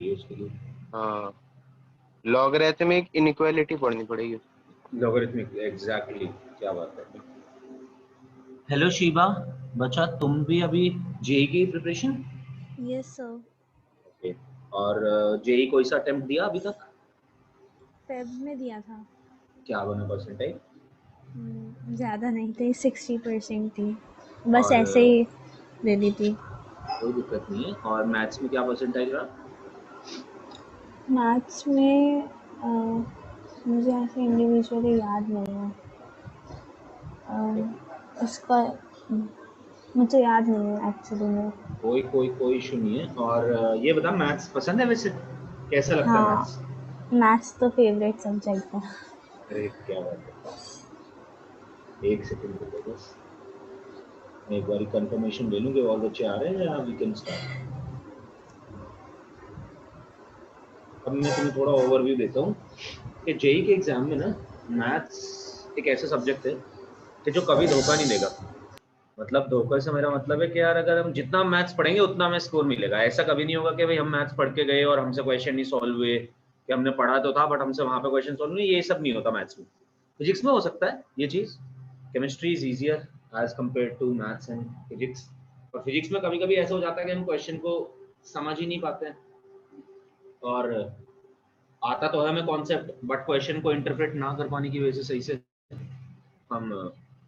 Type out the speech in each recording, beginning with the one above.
उसके लिए। हाँ, लॉगरिथमिक इनइक्वालिटी पढ़नी पड़ेगी। लॉगरिथमिक, एग्जैक्टली, क्या बात है। हेलो शिवा, बच्चा तुम भी अभी जेई की प्रिपरेशन? Yes sir. ओके, और जेई कोई सा अटेम्प्ट दिया अभी तक? फेब में दिया था। क्या बना परसेंटेज? ज़्यादा नहीं थी, 60% थी, बस और ऐसे ही दे दी थी। कोई दिक्कत नहीं है। और मैथ्स में क्या परसेंटेज रहा? मैथ्स में मुझे ऐसे इंडिविजुअली याद नहीं है। उसका मुझे याद नहीं है एक्चुअली में। कोई इशू नहीं है। और ये बता, मैथ्स पसंद है वैसे? कैसा लगता है मैथ्स? हाँ, मैथ्स तो फेवरेट सब्जेक्ट है। अरे क्या बात है, एक सेकंड रुको बस, मैं एक बार कंफर्मेशन ले लूँ कि और बच्चे आ रहे हैं या वी कैन स्टार्ट। अब मैं तुम्हें थोड़ा ओवरव्यू देता हूँ कि जेई के एग्जाम में ना मैथ्स एक ऐसा सब्जेक्ट है कि जो कभी धोखा नहीं देगा। मतलब धोखे से मेरा मतलब है कि यार अगर हम जितना मैथ्स पढ़ेंगे उतना हमें स्कोर मिलेगा। ऐसा कभी नहीं होगा कि भाई हम मैथ्स पढ़ के गए और हमसे क्वेश्चन नहीं सॉल्व हुए, कि हमने पढ़ा तो था बट हमसे वहां पे क्वेश्चन सॉल्व नहीं। ये सब नहीं होता मैथ्स में। फिजिक्स में हो सकता है ये चीज, chemistry is easier as compare to maths and physics. और फिजिक्स में कभी कभी ऐसा हो जाता है कि हम क्वेश्चन को समझ ही नहीं पाते हैं, और आता तो है हमें कॉन्सेप्ट बट क्वेश्चन को इंटरप्रेट ना कर पाने की वजह से सही से हम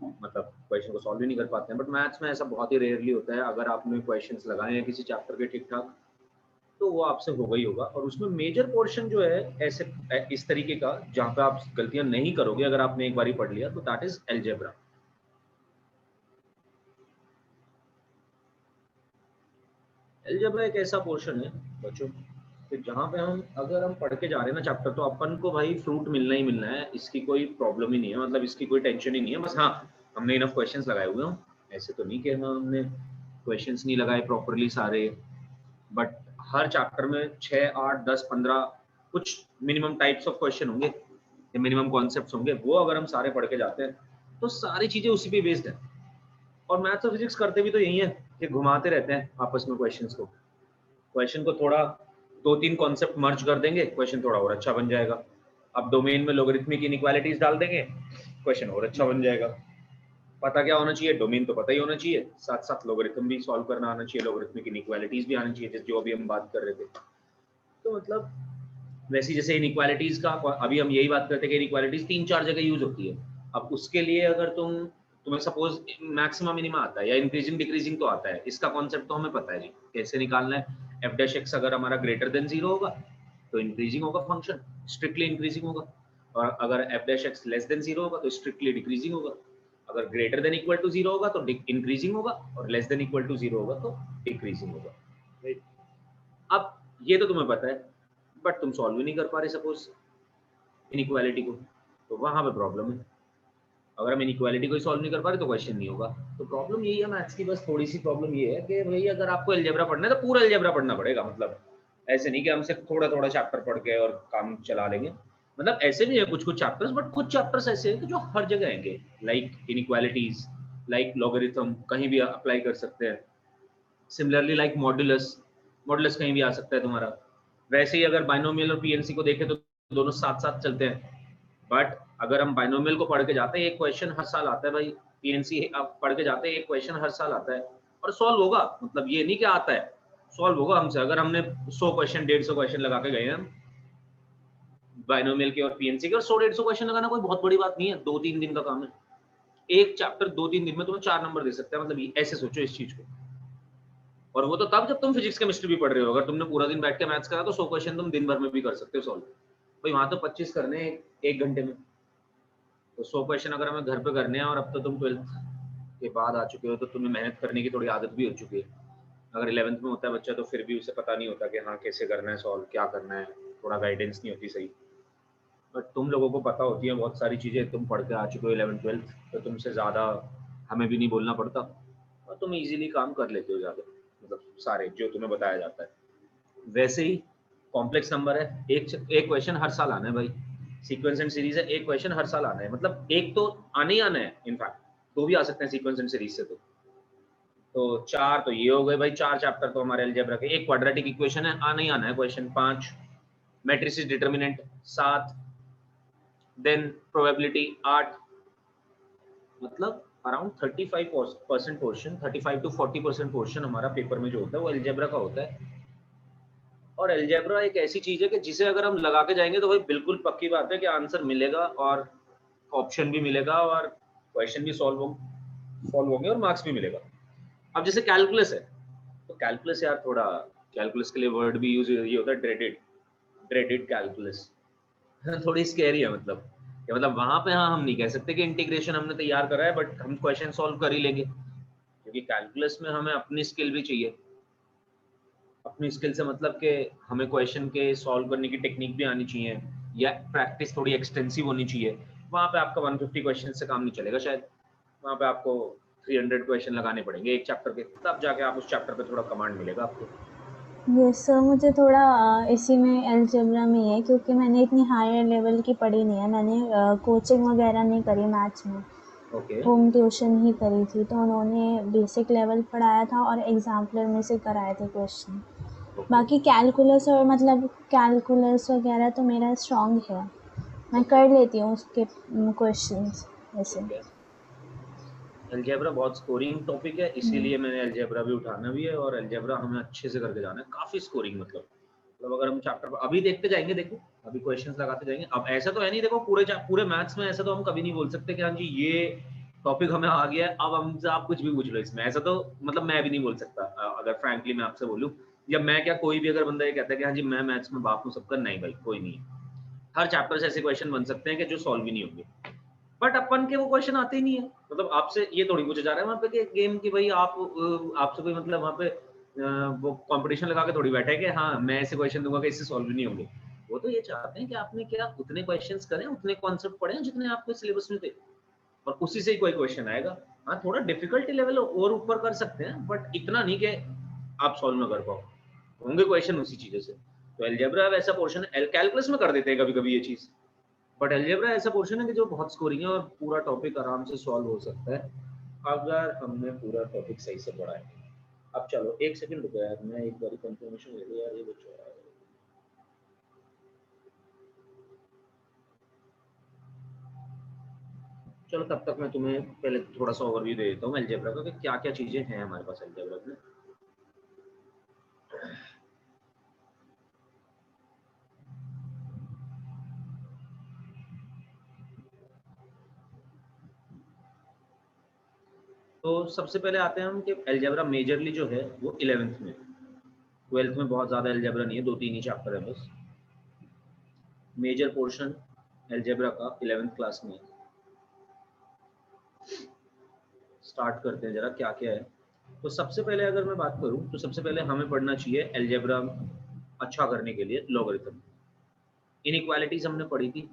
मतलब क्वेश्चन को सॉल्व ही नहीं कर पाते हैं। बट मैथ्स में ऐसा बहुत ही रेयरली होता है। अगर आपने क्वेश्चंस लगाए हैं किसी चैप्टर के ठीक ठाक तो वो आपसे होगा ही होगा। और उसमें मेजर पोर्शन जो है ऐसे इस तरीके का जहाँ पे आप गलतियां नहीं करोगे अगर आपने एक बारी पढ़ लिया, तो दैट इज अलजेब्रा। अलजेब्रा एक ऐसा पोर्शन है बच्चों कि जहाँ पे अगर हम पढ़ के जा रहे हैं ना चैप्टर, तो अपन को भाई फ्रूट मिलना ही मिलना है। इसकी कोई प्रॉब्लम ही नहीं है, मतलब इसकी कोई टेंशन ही नहीं है। बस हाँ, हमने इनफ क्वेश्चंस लगाए हुए हैं। ऐसे तो नहीं कि हमने क्वेश्चंस नहीं लगाए प्रॉपरली सारे, बट हर चैप्टर में 6, 8, 10, 15 कुछ मिनिमम टाइप्स ऑफ क्वेश्चन होंगे या मिनिमम कॉन्सेप्ट्स होंगे। वो अगर हम सारे पढ़ के जाते हैं तो सारी चीजें उसी पे बेस्ड है। और मैथ्स और फिजिक्स करते भी तो यही है कि घुमाते रहते हैं आपस में क्वेश्चंस को। क्वेश्चन को थोड़ा 2-3 कॉन्सेप्ट मर्ज कर देंगे, क्वेश्चन थोड़ा और अच्छा बन जाएगा। अब डोमेन में लोगरिथमिक इनइक्वालिटीज डाल देंगे, क्वेश्चन और अच्छा बन जाएगा। पता क्या होना चाहिए? डोमेन तो पता ही होना चाहिए, साथ साथ लोगरिथम भी सॉल्व करना आना चाहिए, लोगरिथमिक इनइक्वालिटीज भी आनी चाहिए, जो अभी हम बात कर रहे थे। तो मतलब वैसे जैसे इनइक्वालिटीज का अभी हम यही बात करते हैं कि इनइक्वालिटीज 3-4 जगह यूज होती है। अब उसके लिए अगर तुम्हें सपोज मैक्सिमम मिनिमा आता है या इंक्रीजिंग डिक्रीजिंग तो आता है, इसका कॉन्सेप्ट तो हमें पता है जी कैसे निकालना है। एफ डैश एक्स अगर हमारा ग्रेटर देन 0 होगा तो इंक्रीजिंग होगा फंक्शन, स्ट्रिक्टली इंक्रीजिंग होगा। और अगर F dash x less than 0 होगा तो स्ट्रिक्टली डिक्रीजिंग होगा। अगर ग्रेटर देन इक्वल टू 0 होगा तो इंक्रीजिंग होगा, और लेस देन इक्वल टू 0 होगा तो डिक्रीजिंग होगा। अब ये तो तुम्हें पता है, बट तुम सॉल्व ही नहीं कर पा रहे सपोज इनइक्वालिटी को, तो वहां पे प्रॉब्लम है। अगर हम इनइक्वालिटी को सॉल्व नहीं कर पा रहे तो क्वेश्चन नहीं होगा। तो प्रॉब्लम यही है मैथ्स की। बस थोड़ी सी प्रॉब्लम ये है कि भाई अगर आपको अलजेब्रा पढ़ना है तो पूरा अलजेब्रा पढ़ना पड़ेगा। मतलब ऐसे नहीं कि हम सिर्फ थोड़ा थोड़ा चैप्टर पढ़ के और काम चला लेंगे। मतलब ऐसे भी है कुछ कुछ चैप्टर्स, बट कुछ चैप्टर्स ऐसे हैं कि जो हर जगह आएंगे, लाइक इनइक्वालिटीज, लाइक लॉगरिथम कहीं भी अप्लाई कर सकते हैं। सिमिलरली लाइक मॉड्यूलस, मॉड्यूलस कहीं भी आ सकता है तुम्हारा। वैसे ही अगर बाइनोमियल और पीएनसी को देखें तो दोनों साथ साथ चलते हैं। बट अगर हम बाइनोमियल को पढ़ के जाते हैं, एक क्वेश्चन हर साल आता है भाई। पीएनसी आप पढ़ के जाते हैं, एक क्वेश्चन हर साल आता है और सॉल्व होगा। मतलब ये नहीं कि आता है, सॉल्व होगा हमसे। अगर हमने 100 क्वेश्चन 150 क्वेश्चन लगा के गए हैं बाइनोमियल के और पीएनसी के, और 100-150 क्वेश्चन लगाना कोई बहुत बड़ी बात नहीं है, 2-3 दिन का काम है। एक चैप्टर 2-3 दिन में तुम्हें 4 नंबर दे सकता है। मतलब ऐसे सोचो इस चीज को। और वो तो तब जब तुम फिजिक्स केमिस्ट्री भी पढ़ रहे हो। अगर तुमने पूरा दिन बैठ के मैथ्स करा तो 100 क्वेश्चन तुम दिन भर में भी कर सकते हो सॉल्व। भाई वहां तो 25 करने एक घंटे में, तो 100 क्वेश्चन अगर हमें घर पे करने हैं, और अब तो तुम 12th के बाद आ चुके हो तो तुम्हें मेहनत करने की थोड़ी आदत भी हो चुकी है। अगर 11th में होता है बच्चा तो फिर भी उसे पता नहीं होता कि हाँ कैसे करना है सॉल्व, क्या करना है, थोड़ा गाइडेंस नहीं होती सही। बट तुम लोगों को पता होती है बहुत सारी चीज़ें, तुम पढ़ के आ चुके हो 11th-12th, तो तुमसे ज़्यादा हमें भी नहीं बोलना पड़ता और तुम इजीली काम कर लेते हो ज़्यादा, मतलब सारे जो तुम्हें बताया जाता है। वैसे ही कॉम्प्लेक्स नंबर है, एक क्वेश्चन हर साल आना है भाई। सीक्वेंस एंड सीरीज है, एक क्वेश्चन हर साल आना है। मतलब एक तो आने ही आना है, इनफैक्ट 2 भी आ सकते हैं सीक्वेंस एंड सीरीज से। तो तो 4 तो ये हो गए भाई, 4 चैप्टर तो हमारे अलजेब्रा के। एक क्वाड्रेटिक इक्वेशन है, आना ही आना है question. 5 matrices determinant, 7 then probability, 8। मतलब अराउंड 35% पोर्शन, 35 to 40% पोर्शन हमारा पेपर में जो होता है वो अलजेब्रा का होता है। और अलजेब्रा एक ऐसी चीज है कि जिसे अगर हम लगा के जाएंगे तो भाई बिल्कुल पक्की बात है कि आंसर मिलेगा और ऑप्शन भी मिलेगा और क्वेश्चन भी सॉल्व होंगे और मार्क्स भी मिलेगा। अब जैसे कैलकुलस है, तो कैलकुलस यार थोड़ा, कैलकुलस के लिए वर्ड भी यूज ये होता है ड्रेडेड कैलकुलस। थोड़ी स्कैरी है मतलब, कि मतलब वहां पे हाँ हम नहीं कह सकते कि इंटीग्रेशन हमने तैयार करा है बट हम क्वेश्चन सॉल्व कर ही लेंगे, क्योंकि कैलकुलस में हमें अपनी स्किल भी चाहिए। अपनी स्किल से मतलब कि हमें क्वेश्चन के सॉल्व करने की टेक्निक भी आनी चाहिए या प्रैक्टिस थोड़ी एक्सटेंसिव होनी चाहिए। वहाँ पे आपका 150 क्वेश्चन से काम नहीं चलेगा शायद, वहाँ पे आपको 300 क्वेश्चन लगाने पड़ेंगे एक चैप्टर के, तब जाके आप उस चैप्टर पे थोड़ा कमांड मिलेगा आपको। यस सर, मुझे थोड़ा इसी में अलजेब्रा में ही है, क्योंकि मैंने इतनी हायर लेवल की पढ़ी नहीं है। मैंने कोचिंग वगैरह नहीं करी मैथ्स में, ओके होम ट्यूशन ही करी थी। तो उन्होंने बेसिक लेवल पढ़ाया था और एग्जाम्पलर में से कराए थे क्वेश्चन। बाकी कैलकुलस और मतलब कैलकुलस वगैरह तो मेरा स्ट्रॉन्ग है, मैं कर लेती हूँ उसके क्वेश्चंस ऐसे। ओके। अलजेब्रा बहुत स्कोरिंग टॉपिक है, इसीलिए मैंने अलजेब्रा भी उठाना भी है और अलजेब्रा हमें अच्छे से करके जाना है, काफी स्कोरिंग मतलब अगर हम चैप्टर अभी देखते जाएंगे, देखो अभी क्वेश्चंस लगाते जाएंगे। अब ऐसा तो है नहीं, देखो पूरे मैथ्स में ऐसा तो हम कभी नहीं बोल सकते कि हाँ जी ये टॉपिक हमें आ गया है अब हमसे आप कुछ भी पूछ लो इसमें, ऐसा तो मतलब मैं भी नहीं बोल सकता। अगर फ्रैंकली मैं आपसे बोलूं, या मैं क्या कोई भी अगर बंदा ये कहता है कि हाँ जी मैं मैथ्स में बाप हूँ सबका, नहीं भाई कोई नहीं है। हर चैप्टर से ऐसे क्वेश्चन बन सकते हैं कि जो सॉल्व ही नहीं होंगे, बट अपन के वो क्वेश्चन आते ही नहीं है। मतलब आपसे ये थोड़ी पूछा जा रहा है वहाँ पे कि गेम की भाई आप आपसे कोई मतलब वहाँ पे वो कंपटीशन लगा के थोड़ी बैठे कि हाँ मैं ऐसे क्वेश्चन दूंगा कि इससे सॉल्व नहीं होंगे। वो तो ये चाहते हैं कि आपने क्या उतने क्वेश्चंस करें, उतने कॉन्सेप्ट पढ़े जितने आपके सिलेबस में थे, और उसी से ही कोई क्वेश्चन आएगा। हाँ थोड़ा डिफिकल्टी लेवल और ऊपर कर सकते हैं बट इतना नहीं कि आप सॉल्व ना कर पाओ, होंगे क्वेश्चन उसी चीजों से। तो अलजेब्रा वैसा पोर्शन है, कैलकुलस में कर देते हैं कभी कभी ये चीज, बट अलजेब्रा ऐसा पोर्शन है कि जो बहुत स्कोरिंग है और पूरा टॉपिक आराम से सॉल्व हो सकता है अगर हमने पूरा टॉपिक सही से पढ़ा है। अब चलो एक सेकंड रुको यार, मैं एक बार कंफर्मेशन ले लूं यार, ये बच्चा चलो तब तक मैं तुम्हें पहले थोड़ा सा ओवरव्यू दे देता हूँ अलजेब्रा का कि क्या क्या चीजें हैं हमारे पास अलजेब्रा में। तो सबसे पहले आते हैं हम कि अलजेब्रा मेजरली जो है वो 11th में, 12th में बहुत ज्यादा अलजेब्रा नहीं है, 2-3 ही चैप्टर है बस। मेजर पोर्शन अलजेब्रा का 11th क्लास में। स्टार्ट करते हैं जरा क्या क्या है। तो सबसे पहले अगर मैं बात करूं तो सबसे पहले हमें पढ़ना चाहिए अलजेब्रा अच्छा करने के लिए लॉगरिथम। इनइक्वालिटीज हमने पढ़ी थी,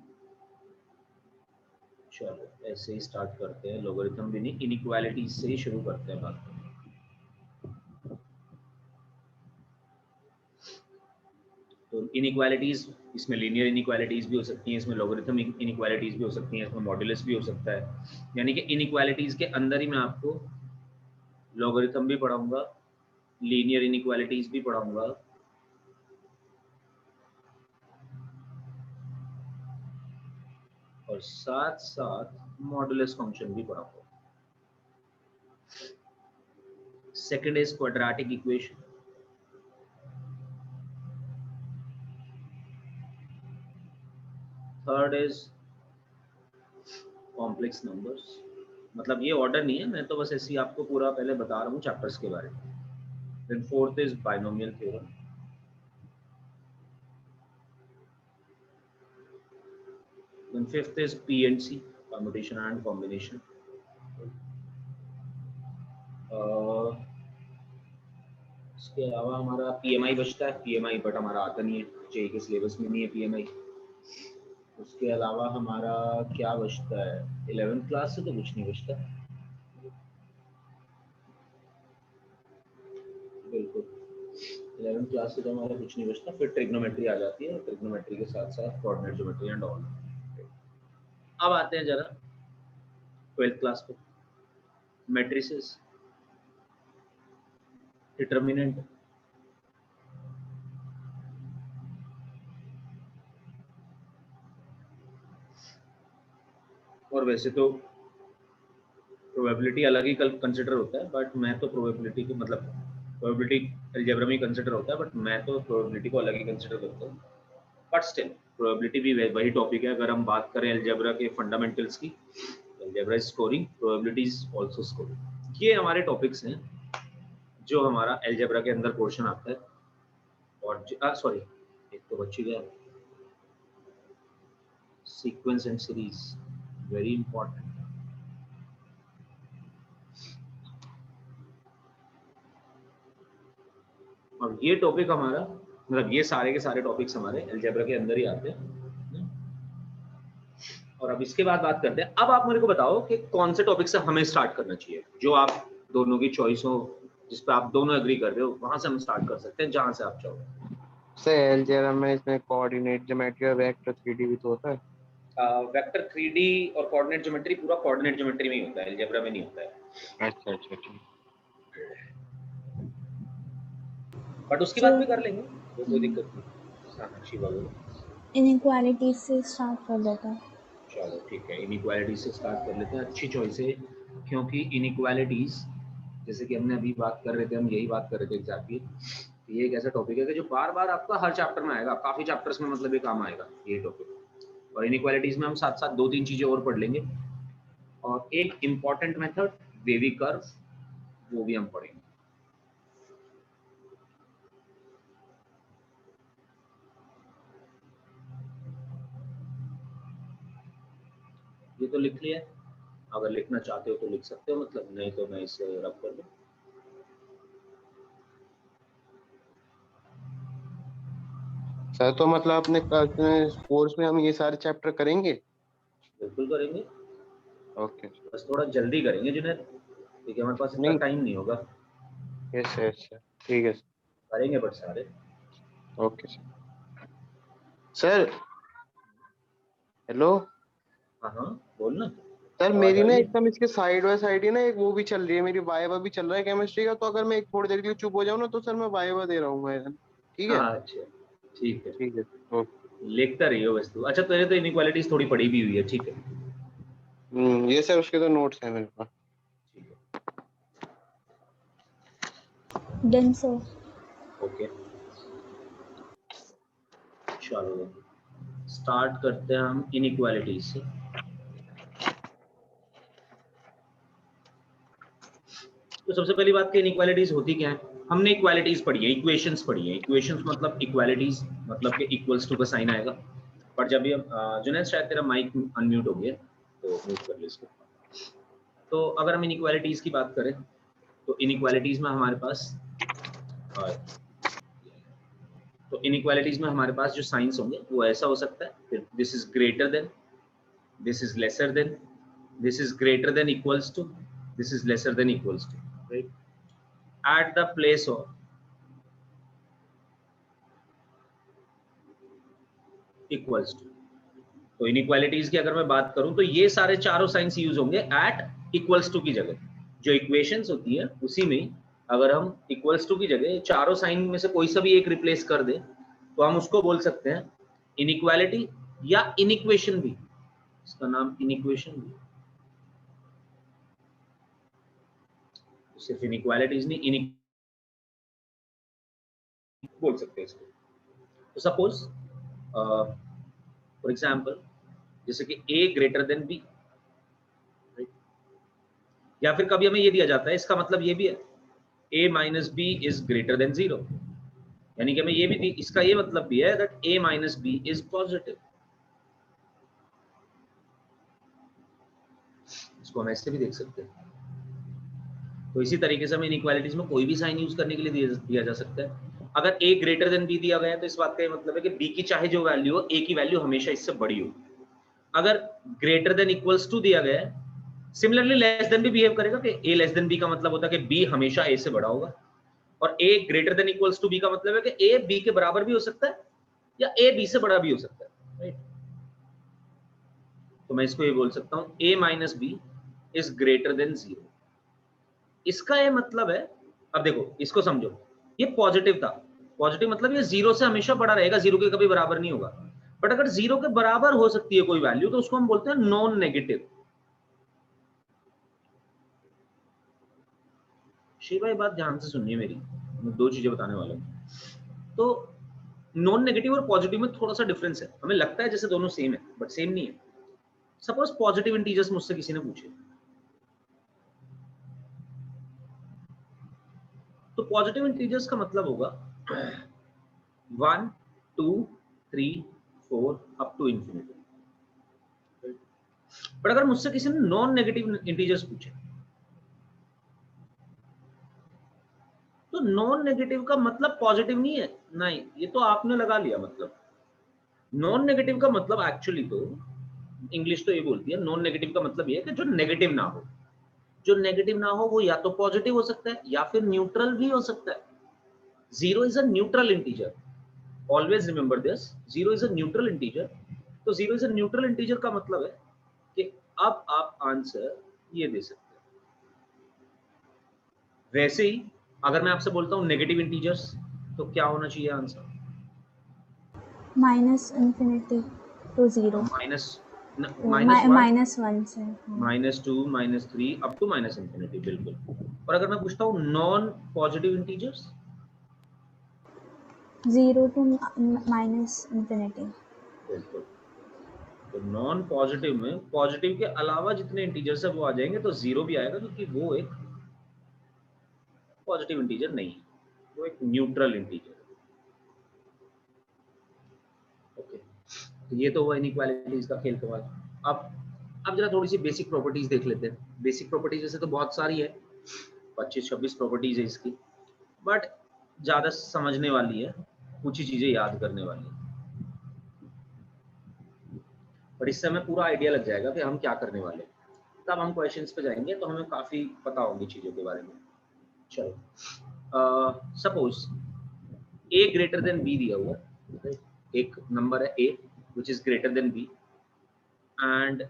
चलो ऐसे ही स्टार्ट करते हैं, लॉगरिथम भी नहीं इनइक्वालिटीज से ही शुरू करते हैं बात। तो इनइक्वालिटीज, इसमें लीनियर इनइक्वालिटीज भी हो सकती हैं, इसमें लॉगरिथम इनइक्वालिटीज भी हो सकती हैं, इसमें मॉड्यूलस भी हो सकता है। यानी कि इनइक्वालिटीज के अंदर ही मैं आपको लॉगरिथम भी पढ़ाऊंगा, लीनियर इनइक्वालिटीज भी पढ़ाऊंगा, और साथ साथ मॉडुलस फंक्शन भी पढ़ाऊंगा। Second is quadratic equation, third is complex numbers. मतलब ये ऑर्डर नहीं है, मैं तो बस ऐसे ही आपको पूरा पहले बता रहा हूँ चैप्टर्स के बारे में। Then fourth is binomial theorem, then fifth is PNC, permutation and combination. इसके अलावा हमारा पीएमआई बचता है, पीएमआई बट हमारा आता नहीं है, जेईई के सिलेबस में नहीं है पीएमआई। उसके अलावा हमारा क्या बचता है, 11th क्लास से तो कुछ नहीं बचता बिल्कुल, 11th क्लास से तो हमारा कुछ नहीं बचता। फिर ट्रिग्नोमेट्री आ जाती है, ट्रिग्नोमेट्री के साथ साथ कोऑर्डिनेट ज्योमेट्री एंड ऑल। अब आते हैं जरा 12th क्लास पे, मैट्रिसेस। डिटर्मिनेंट और वैसे तो प्रोबेबिलिटी अलग ही कंसिडर होता है, बट मैं तो प्रोबेबिलिटी को मतलब प्रोबेबिलिटी अलजेब्रा में कंसिडर होता है, बट मैं तो प्रोबेबिलिटी को अलग ही कंसिडर करता हूँ। बट स्टिल प्रोबेबिलिटी भी वही टॉपिक है। अगर हम बात करें अलजेब्रा के फंडामेंटल्स की, algebra is scoring, probability is also scoring. ये हमारे टॉपिक्स हैं जो हमारा अलजेब्रा के अंदर पोर्शन आता है। और सॉरी, एक तो बच्ची गया, sequence and series, very important. और ये टॉपिक हमारा मतलब ये सारे के सारे टॉपिक्स हमारे अलजेब्रा के अंदर ही आते हैं। और अब इसके बाद बात करते हैं। अब आप मेरे को बताओ कि कौन से टॉपिक से हमें स्टार्ट करना चाहिए, जो आप दोनों की चॉइस हो, जिस पे आप दोनों एग्री कर रहे हो, वहां से हम स्टार्ट कर सकते हैं जहां से आप चाहो। सर अलजेब्रा में इसमें कोऑर्डिनेट ज्योमेट्री और वेक्टर 3D भी तो होता है। वेक्टर 3D और कोऑर्डिनेट ज्योमेट्री पूरा कोऑर्डिनेट ज्योमेट्री में ही होता है, अलजेब्रा में नहीं होता है। अच्छा अच्छा ठीक। बट उसकी बात भी कर लेंगे, वो कोई दिक्कत नहीं। हाँ शिवा बोलो। इनइक्वालिटी से स्टार्ट कर देता है। चलो ठीक है, इनइक्वालिटी से स्टार्ट कर लेते हैं। अच्छी चॉइस है, क्योंकि इनइक्वालिटीज जैसे कि हमने अभी बात कर रहे थे, हम यही बात कर रहे थे एग्जैक्टली। ये एक ऐसा टॉपिक है कि जो बार बार आपका हर चैप्टर में आएगा, काफी चैप्टर्स में मतलब ये काम आएगा ये टॉपिक। और इनइक्वालिटीज में हम साथ साथ 2-3 चीजें और पढ़ लेंगे, और एक इम्पॉर्टेंट मेथड वेवी कर्व, वो भी हम पढ़ेंगे। ये तो लिख लिया, अगर लिखना चाहते हो तो लिख सकते हो, मतलब नहीं तो मैं इसे रब कर दूं। सर तो मतलब अपने कोर्स में हम ये सारे चैप्टर करेंगे? बिल्कुल करेंगे, ओके बस थोड़ा जल्दी करेंगे जुनैद, क्योंकि हमारे पास इतना नहीं। टाइम नहीं होगा। यस सर ठीक है करेंगे बट सारे। Okay sir. हेलो हाँ हाँ बोल ना, सर, आवाज मेरी आ ना रही है। एकदम इसके साइड बाय साइड ही ना एक वो भी चल रही है, मेरी वाइवा भी चल रहा है केमिस्ट्री का। तो अगर मैं एक थोड़ी देर के लिए चुप हो जाऊँ ना तो सर मैं वाइवा दे रहा हूँ मैं। ठीक है हाँ अच्छा ठीक है, ठीक है ओके। लिखता रहियो बस तू। अच्छा तेरे तो इनइक्वालिटीज थोड़ी पड़ी भी हुई है, ठीक है ये सर उसके तो नोट्स हैं मेरे पास। ठीक है डन सर। ओके। चलो स्टार्ट करते हैं हम इनइक्वालिटीज से। तो सबसे पहली बात कि इनइक्वालिटीज होती क्या है। हमने इक्वालिटीज पढ़ी है, इक्वेशंस पढ़ी है। इक्वेशंस मतलब इक्वालिटीज मतलब कि इक्वल्स टू का साइन आएगा। पर जब ये जुनैद शायद तेरा माइक अनम्यूट हो गया, तो म्यूट कर ले इसको। तो अगर हम इनइक्वालिटीज की बात करें तो इनइक्वालिटीज में हमारे पास तो इनइक्वालिटीज में हमारे पास जो साइंस होंगे वो ऐसा हो सकता है, this is greater than, this is lesser than, this is greater than equals to, this is lesser than equals to, right. At the place of equals to. तो इनइक्वालिटीज की अगर मैं बात करूं तो ये सारे चारों साइंस यूज होंगे एट इक्वल्स टू की जगह। जो इक्वेशंस होती है उसी में अगर हम इक्वल्स टू की जगह चारों साइन में से कोई सा भी एक रिप्लेस कर दे तो हम उसको बोल सकते हैं इनइक्वालिटी या इनइक्वेशन भी। इसका नाम इनइक्वेशन भी, तो सिर्फ इनइक्वालिटीज नहीं इन बोल सकते हैं इसको। तो सपोज फॉर एग्जांपल जैसे कि a ग्रेटर देन b, या फिर कभी हमें ये दिया जाता है, इसका मतलब ये भी है a minus b is greater than 0, यानी कि हमें ये भी इसका ये मतलब भी है that a minus b is positive. इसको हम ऐसे भी देख सकते हैं। तो इसी तरीके से हमें इनइक्वालिटीज में कोई भी साइन यूज करने के लिए दिया जा सकता है। अगर a ग्रेटर देन b दिया गया है तो इस बात का ये मतलब है कि b की चाहे जो वैल्यू हो, a की वैल्यू हमेशा इससे बड़ी हो। अगर ग्रेटर देन इक्वल्स टू दिया गया है, सिमिलरली लेस देन भी बिहेव करेगा कि a लेस देन b का मतलब होता है कि b हमेशा a से बड़ा होगा, और a greater than equals to b का मतलब है कि a b के बराबर भी हो सकता है या a b से बड़ा भी हो सकता है, राइट। तो मैं इसको ये बोल सकता हूं a minus b is greater than 0। इसका ये मतलब है अब देखो इसको समझो, ये पॉजिटिव था, पॉजिटिव मतलब ये 0 से हमेशा बड़ा रहेगा, 0 के कभी बराबर नहीं होगा। बट अगर 0 के बराबर हो सकती है कोई वैल्यू तो उसको हम बोलते हैं नॉन नेगेटिव। शिव भाई बात ध्यान से सुनिए मेरी, मैं 2 चीजें बताने वाला हूं। तो नॉन नेगेटिव और पॉजिटिव में थोड़ा सा डिफरेंस है, हमें लगता है जैसे दोनों सेम है बट सेम नहीं है। सपोज पॉजिटिव इंटीजर्स मुझसे किसी ने पूछे, तो पॉजिटिव इंटीजर्स का मतलब होगा 1 2 3 4 अप टू इंफिनिटी। बट अगर मुझसे किसी ने नॉन नेगेटिव इंटीजर्स पूछे, तो नॉन नेगेटिव का मतलब पॉजिटिव नहीं है, नहीं, ये तो आपने लगा लिया। मतलब नॉन नेगेटिव का मतलब एक्चुअली तो इंग्लिश तो ये बोलती है, नॉन नेगेटिव का मतलब ये है कि जो नेगेटिव ना हो। जो नेगेटिव ना हो वो या तो पॉजिटिव हो सकता है या फिर न्यूट्रल भी हो सकता है। 0 is a neutral integer, always remember this, 0 is a neutral integer. तो 0 इज अ न्यूट्रल इंटीजर का मतलब है कि अब आप आंसर ये दे सकते हैं। वैसे ही अगर मैं आपसे बोलता हूं नेगेटिव इंटीजर्स, तो क्या होना चाहिए आंसर? -∞ to 0, माइनस -1, -1 से, हाँ। -2, -3 अप टू -∞, बिल्कुल। और अगर मैं पूछता हूँ नॉन पॉजिटिव इंटीजर्स, 0 to -∞. बिल्कुल। तो नॉन पॉजिटिव में पॉजिटिव के अलावा जितने इंटीजर्स है वो आ जाएंगे, तो 0 भी आएगा क्योंकि वो एक पॉजिटिव इंटीजर नहीं है, वो एक न्यूट्रल इंटीजर है। ओके, तो ये तो हुआ इनइक्वालिटीज का खेल कमाल। अब जरा थोड़ी सी बेसिक प्रॉपर्टीज देख लेते हैं। बेसिक प्रॉपर्टीज जैसे तो बहुत सारी है, 25-26 प्रॉपर्टीज है इसकी, बट ज्यादा समझने वाली है, कुछ ही चीजें याद करने वाली है। पर इससे हमें पूरा आइडिया लग जाएगा कि हम क्या करने वाले हैं। तब हम क्वेश्चंस पे जाएंगे तो हमें काफी पता होगी चीजों के बारे में। चलो, suppose a greater then b दिया हुआ है, एक नंबर है a which is greater than b and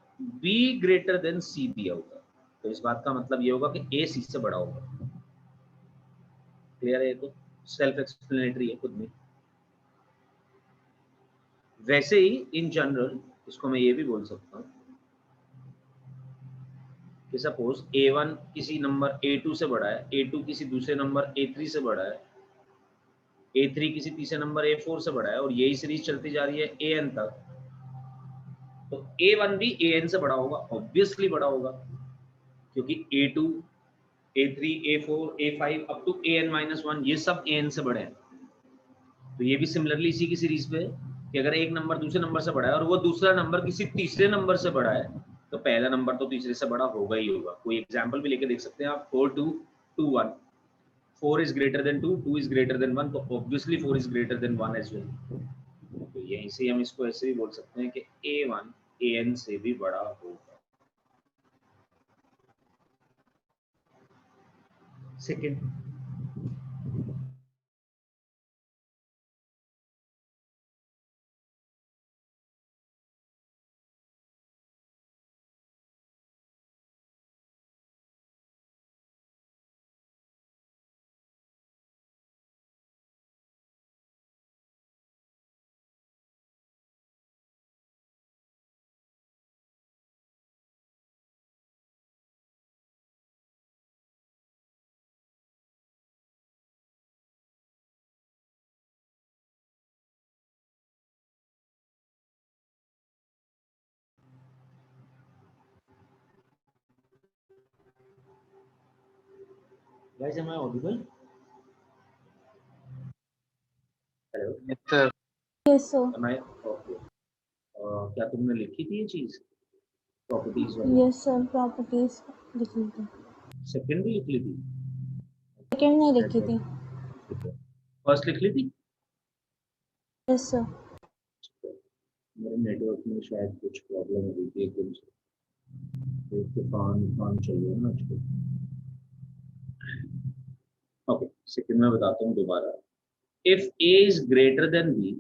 b greater than c दिया होगा। तो इस बात का मतलब ये होगा कि a c से बड़ा होगा। क्लियर है? ये तो सेल्फ एक्सप्लेनेटरी है खुद में। वैसे ही इन जनरल इसको मैं ये भी बोल सकता हूँ कि सपोज a1 किसी नंबर a2 से बड़ा है, a2 किसी दूसरे नंबर a3 से बड़ा है, a3 किसी तीसरे नंबर a4 से बड़ा है, और यही सीरीज चलती जा रही है an तक। तो a1 भी an से बड़ा होगा, ऑब्वियसली बड़ा होगा, क्योंकि a2 a3 a4 a5 up to an-1 ये सब an से बड़े हैं। तो ये भी सिमिलरली इसी की सीरीज पे है कि अगर एक नंबर दूसरे नंबर से बड़ा है और वो दूसरा नंबर किसी तीसरे नंबर से बड़ा है, तो पहला नंबर तो तीसरे से बड़ा होगा ही होगा। कोई एग्जांपल भी लेके देख सकते हैं आप, 4 2 2 1, 4 is greater than 2, 2 is greater than 1, तो obviously 4 is greater than 1 as well। तो यहीं से हम इसको ऐसे भी बोल सकते हैं कि a1 an से भी बड़ा होगा। Second, guys am I audible? Hello, sir Yes, sir. Am I okay? क्या तुमने लिखी थी ये चीज प्रॉपर्टीज वाली? Yes, sir. Properties लिखी थी। सेकंड भी लिख ली थी? सेकंड नहीं लिखी थी। फर्स्ट लिख ली थी? Yes, sir. मेरे नेटवर्क में शायद कुछ प्रॉब्लम हो रही थी एकदम से, तो तूफान चल रहा है ना आजकल। ओके, सेकंड में बताता हूँ दोबारा। If a is greater then b,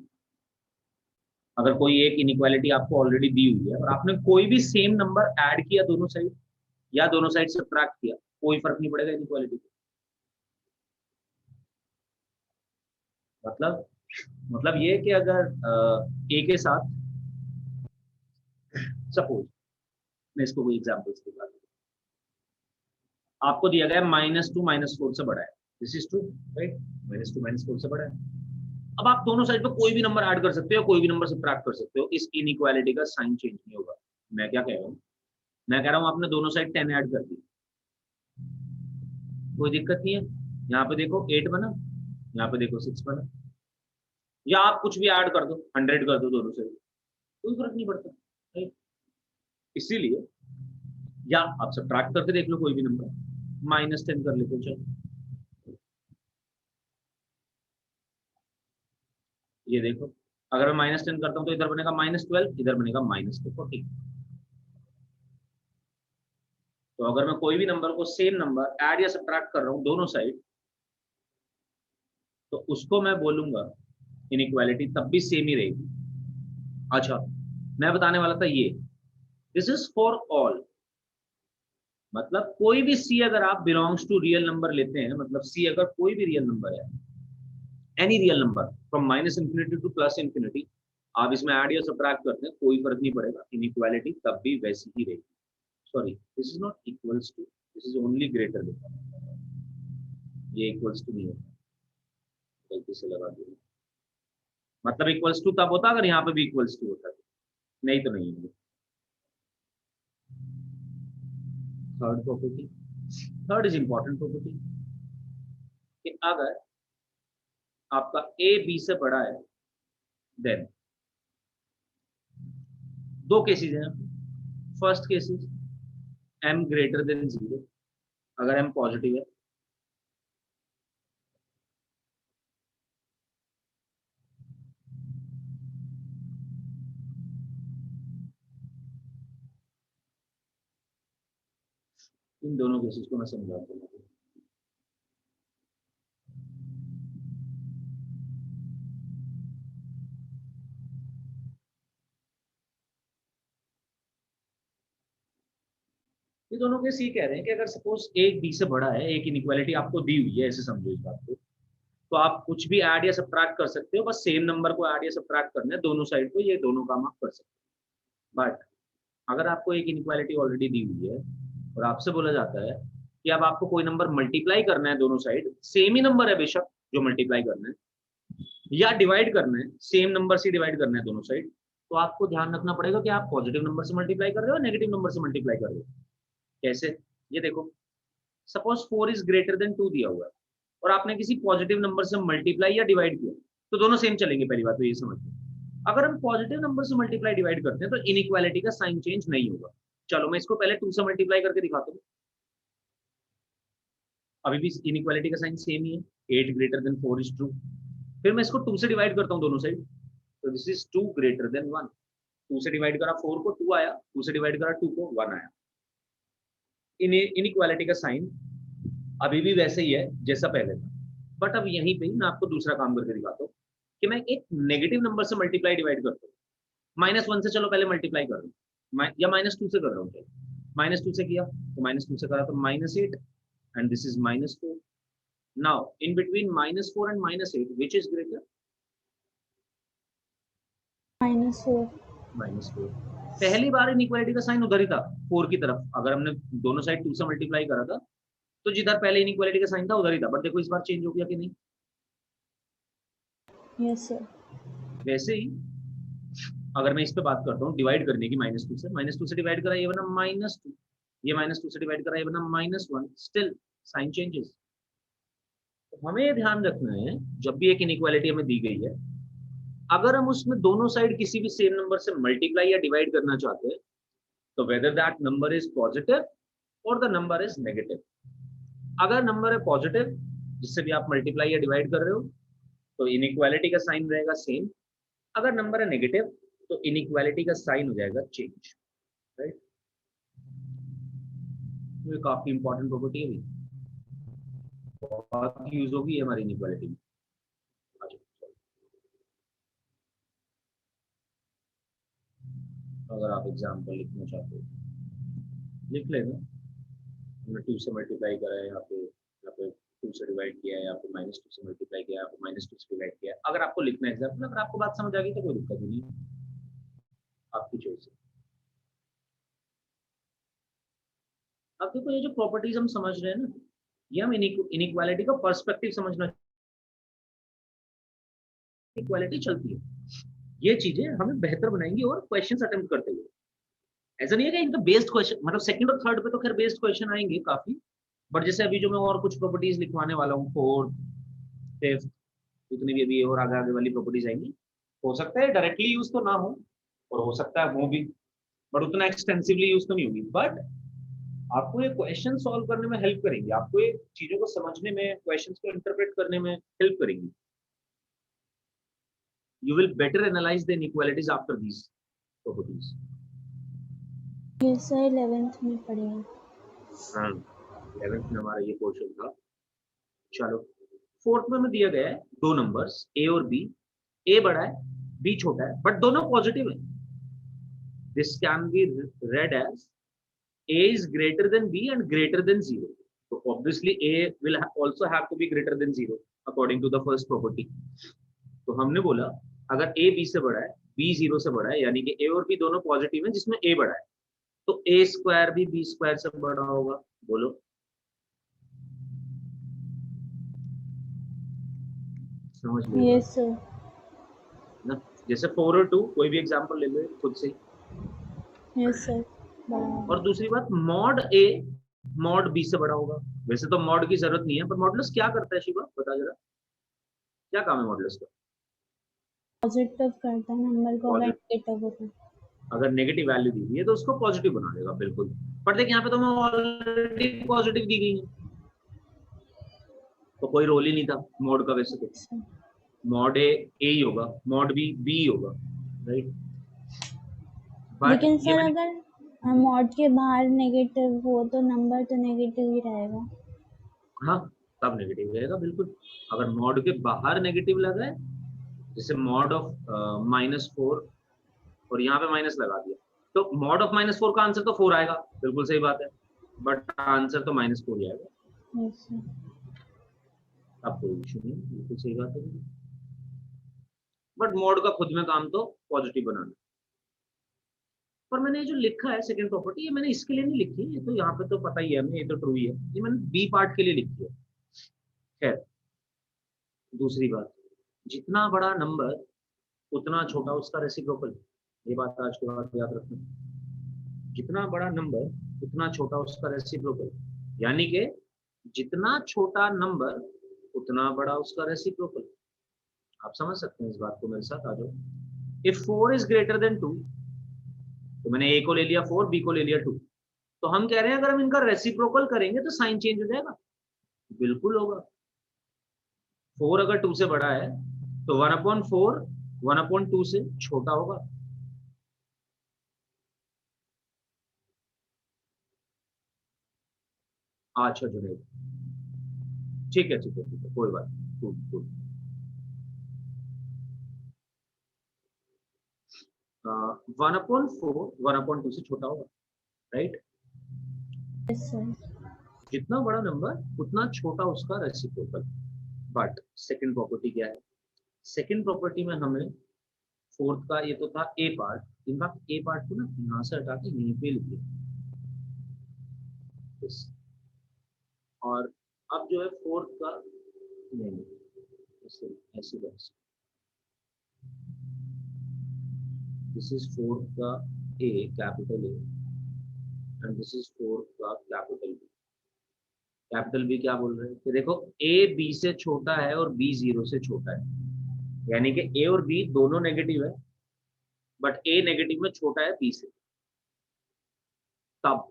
अगर कोई एक इनइक्वालिटी आपको ऑलरेडी दी हुई है और आपने कोई भी सेम नंबर ऐड किया दोनों साइड या दोनों साइड सब्ट्रैक्ट किया, कोई फर्क नहीं पड़ेगा इनइक्वालिटी को। मतलब ये कि अगर ए के साथ सपोज मैं इसको कोई एग्जाम्पल से दिखा दूं, आपको दिया गया -2 -4 से बड़ा है, दिस इज ट्रू राइट, -2 -4 से बड़ा है। अब आप दोनों साइड पे कोई भी नंबर ऐड कर सकते हो, कोई भी नंबर सबट्रैक्ट कर सकते हो, इस इनइक्वालिटी का साइन चेंज नहीं होगा। मैं क्या कह रहा हूँ, मैं कह रहा हूँ आपने दोनों साइड 10 ऐड कर दी, कोई दिक्कत नहीं है। यहाँ पे देखो 8 बना, यहाँ पे देखो 6 बना, या आप कुछ भी ऐड कर दो, 100 कर दो दोनों साइड, कोई फर्क नहीं पड़ता right? इसीलिए या आप सबट्रैक्ट करके देख लो कोई भी नंबर, -10 कर लेते चलो, ये देखो अगर मैं -10 करता हूँ तो इधर बनेगा -12, इधर बनेगा -40। तो अगर मैं कोई भी नंबर को सेम नंबर ऐड या सबट्रैक्ट कर रहा हूँ दोनों साइड, तो उसको मैं बोलूंगा इनइक्वालिटी तब भी सेम ही रहेगी। अच्छा, मैं बताने वाला था ये, दिस इज फॉर ऑल, मतलब कोई भी सी अगर आप बिलोंग्स टू रियल नंबर लेते हैं, मतलब सी अगर कोई भी रियल नंबर है, any real number from -infinity to +infinity, आप इसमें ऐड या सबट्रैक्ट करते हैं कोई फर्क नहीं पड़ेगा, इनइक्वालिटी तब भी वैसी ही रहेगी। Sorry, this is not equals to, this is only greater than, ये इक्वल्स टू नहीं होता, गलती से लगा दिया। मतलब इक्वल्स टू तब होता अगर यहाँ पे भी इक्वल्स टू होता, नहीं तो नहीं है। Third property, third is important property, कि अगर आपका ए बी से बड़ा है, देन दो केसेस हैं। First cases m greater than 0, अगर m पॉजिटिव है, इन दोनों केसेस को मैं समझाता हूँ। ये दोनों केस ये कह रहे हैं कि अगर सपोज एक बी से बड़ा है, एक इनइक्वालिटी आपको दी हुई है, ऐसे समझो इस बात को, तो आप कुछ भी ऐड या सबट्रैक्ट कर सकते हो, बस सेम नंबर को ऐड या सबट्रैक्ट करना है दोनों साइड को, ये दोनों काम आप कर सकते हो। बट अगर आपको एक इनइक्वालिटी ऑलरेडी दी हुई है और आपसे बोला जाता है कि अब आपको कोई नंबर मल्टीप्लाई करना है, दोनों साइड सेम ही नंबर है बेशक जो मल्टीप्लाई करना है, या डिवाइड करना है, सेम नंबर से डिवाइड करना है दोनों साइड, तो आपको ध्यान रखना पड़ेगा कि आप पॉजिटिव नंबर से मल्टीप्लाई कर रहे हो, नेगेटिव नंबर से मल्टीप्लाई कर रहे हो। कैसे, ये देखो, सपोज 4 इज ग्रेटर देन 2 दिया हुआ है और आपने किसी पॉजिटिव नंबर से मल्टीप्लाई या डिवाइड किया, तो दोनों सेम चलेंगे। पहली बात तो ये समझते हैं, अगर हम पॉजिटिव नंबर से मल्टीप्लाई डिवाइड करते हैं तो इनइक्वालिटी का साइन चेंज नहीं होगा। चलो मैं इसको पहले 2 से मल्टीप्लाई करके दिखाता हूँ, अभी भी इनइक्वालिटी का साइन सेम ही है, 8 ग्रेटर देन 4 इज ट्रू। फिर मैं इसको 2 से डिवाइड करता हूँ दोनों साइड, तो दिस इज 2 ग्रेटर देन 1। 2 से डिवाइड करा 4 को 2 आया, 2 से डिवाइड करा 2 को 1 आया। इनइक्वालिटी का साइन अभी भी वैसे ही है जैसा पहले था, बट अब यहीं पे ही मैं आपको दूसरा काम करके दिखाता हूँ कि मैं एक नेगेटिव नंबर से मल्टीप्लाई डिवाइड करता हूँ। -1 से चलो पहले मल्टीप्लाई कर रहा हूँ, या -2 से कर रहा हूँ, चलो -2 से किया तो -2 से करा तो -8 and this is -4. Now in between -4 and -8 which is greater? -4। -4। पहली बार इनइक्वालिटी का साइन उधर ही था 4 की तरफ, अगर हमने दोनों साइड 2 से मल्टीप्लाई करा था तो जिधर पहले इनइक्वालिटी का साइन था उधर ही था, बट देखो इस बार चेंज हो गया कि नहीं। Yes sir. वैसे ही अगर मैं इस पे बात करता हूँ डिवाइड करने की, -2 से डिवाइड करा ये बना -2, ये -2 से डिवाइड करा ये बना -1, स्टिल साइन चेंजेस। तो हमें ध्यान रखना है जब भी एक इनइक्वालिटी हमें दी गई है, अगर हम उसमें दोनों साइड किसी भी सेम नंबर से मल्टीप्लाई या डिवाइड करना चाहते हैं, तो whether that number is positive और द नंबर इज नेगेटिव। अगर नंबर है पॉजिटिव जिससे भी आप मल्टीप्लाई या डिवाइड कर रहे हो, तो इनइक्वालिटी का साइन रहेगा सेम। अगर नंबर है नेगेटिव तो इनइक्वालिटी का साइन हो जाएगा चेंज, राइट। ये काफी इंपॉर्टेंट प्रॉपर्टी है, बहुत यूज होगी हमारी इनइक्वालिटी में। अगर आप एग्जाम्पल लिखना चाहते हो लिख लेना, हमने 2 से मल्टीप्लाई करा है, यहाँ पे 2 से डिवाइड किया है या फिर -2 से मल्टीप्लाई किया है या फिर -2 से डिवाइड किया है। अगर आपको लिखना है एग्जाम्पल, अगर आपको बात समझ आ गई तो कोई दिक्कत ही नहीं, आपकी चॉइस है। अब देखो ये जो प्रॉपर्टीज हम समझ रहे हैं ना, ये हम इनइक्वालिटी का पर्सपेक्टिव समझना, इक्वालिटी चलती है, ये चीजें हमें बेहतर बनाएंगी और क्वेश्चंस अटेम्प्ट करते हुए। ऐसा नहीं है कि इनका बेस्ड क्वेश्चन, मतलब सेकंड और थर्ड पे तो खैर बेस्ड क्वेश्चन आएंगे काफी, बट जैसे अभी जो मैं और कुछ प्रॉपर्टीज लिखवाने वाला हूँ, फोर्थ, फिफ्थ, जितनी भी अभी और आगे आगे वाली प्रॉपर्टीज आएंगी, हो सकता है डायरेक्टली यूज तो ना हो और हो सकता है वो भी, बट उतना एक्सटेंसिवली यूज तो नहीं होगी, बट आपको ये क्वेश्चन सॉल्व करने में हेल्प करेंगे, आपको ये चीजों को समझने में, क्वेश्चंस को इंटरप्रेट करने में हेल्प करेंगी। You will better analyze the inequalities after these properties. ये सर 11th में पढ़ेंगे। हाँ, 11th में हमारा ये पोर्शन था। चलो, फोर्थ में हमें दिया गया है दो नंबर्स a और b, a बड़ा है b छोटा है, बट दोनों पॉजिटिव है। This can be read as a is greater than b and greater than 0. So obviously a will also have to be greater than 0 according to the first property. तो हमने बोला अगर a b से बड़ा है, b 0 से बड़ा है, यानी कि a और b दोनों पॉजिटिव हैं जिसमें a बड़ा है, तो a स्क्वायर भी b स्क्वायर से बड़ा होगा। बोलो, समझ लो यस सर। ना, जैसे 4 और 2, कोई भी एग्जांपल ले लो खुद से। Yes sir. और दूसरी बात, मॉड a मॉड b से बड़ा होगा। वैसे तो मॉड की जरूरत नहीं है, पर मॉडुलस क्या करता है शिवा, बता जरा, क्या काम है मॉडुलस का? पॉजिटिव करता है नंबर को, अगर नेगेटिव होता है। अगर नेगेटिव वैल्यू दी हुई है तो उसको पॉजिटिव बना देगा, बिल्कुल। पर देख यहाँ पे तो मैं ऑलरेडी पॉजिटिव दी गई है, तो कोई रोल ही नहीं था मॉड का। वैसे तो मॉड ए ही होगा, मॉड बी बी होगा, राइट। लेकिन सर अगर मॉड के बाहर नेगेटिव हो तो नंबर तो नेगेटिव ही रहेगा। हाँ, तब नेगेटिव रहेगा, बिल्कुल। अगर मॉड के बाहर नेगेटिव लगा है, जैसे मॉड ऑफ -4 और यहाँ पे माइनस लगा दिया, तो मॉड ऑफ -4 का आंसर तो 4 आएगा, बिल्कुल सही बात है, बट आंसर तो -4 ही आएगा। Yes sir. अब कोई इशू नहीं, बिल्कुल सही बात है, बट मॉड का खुद में काम तो पॉजिटिव बनाना। पर मैंने ये जो लिखा है सेकंड प्रॉपर्टी, ये मैंने इसके लिए नहीं लिखी, ये तो यहाँ पे तो पता ही है हमें, ये तो ट्रू ही है, ये मैंने बी पार्ट के लिए लिखी है। खैर, दूसरी बात, जितना बड़ा नंबर उतना छोटा उसका रेसिप्रोकल, ये बात आज के बाद याद रखना। जितना बड़ा नंबर उतना छोटा उसका रेसिप्रोकल, यानी कि जितना छोटा नंबर उतना बड़ा उसका रेसिप्रोकल। आप समझ सकते हैं इस बात को, मेरे साथ आ जाओ। इफ 4 इज ग्रेटर देन 2, तो मैंने a को ले लिया 4, b को ले लिया 2, तो हम कह रहे हैं अगर हम इनका रेसिप्रोकल करेंगे तो साइन चेंज हो जाएगा, बिल्कुल होगा। 4 अगर 2 से बड़ा है तो 1/4 1/2 से छोटा होगा। अच्छा जुनेद, ठीक है ठीक है ठीक है, कोई बात नहीं, 1/4 1/2 से छोटा होगा, राइट। Yes sir. जितना बड़ा नंबर उतना छोटा उसका रेसिप्रोकल। बट सेकंड प्रॉपर्टी क्या है? सेकंड प्रॉपर्टी में हमें फोर्थ का, ये तो था ए पार्ट, इनफैक्ट ए पार्ट को ना यहाँ से हटा के यहीं पे लिख दिया, और अब जो है फोर्थ का नहीं, ऐसे बस, दिस इज फोर्थ का A, capital A, and this is fourth का कैपिटल बी। कैपिटल बी क्या बोल रहे हैं कि देखो ए बी से छोटा है और बी 0 से छोटा है, यानी कि ए और बी दोनों नेगेटिव है, बट ए नेगेटिव में छोटा है बी से, तब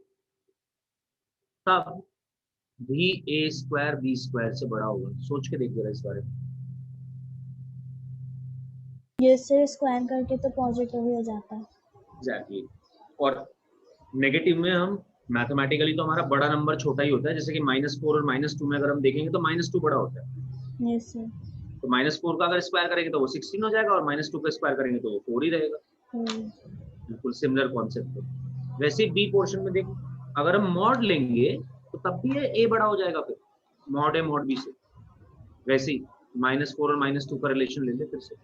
भी ए स्क्वायर बी स्क्वायर से बड़ा होगा। सोच के देख जरा इस बारे में। ये से स्क्वायर करके तो पॉजिटिव ही हो जाता है। एग्जैक्टली। और नेगेटिव में हम मैथमेटिकली तो हमारा बड़ा नंबर छोटा ही होता है, जैसे कि -4 और -2 में अगर हम देखेंगे तो -2 बड़ा होता है। Yes sir. तो -4 का अगर स्क्वायर करेंगे तो वो 16 हो जाएगा, और -2 का स्क्वायर करेंगे तो वो 4 ही रहेगा। बिल्कुल सिमिलर कॉन्सेप्ट है। वैसे बी पोर्शन में देख, अगर हम मॉड लेंगे तो तब भी ये ए बड़ा हो जाएगा फिर, मॉड ए मॉड बी से, वैसे ही -4 और -2 का रिलेशन ले ले फिर से।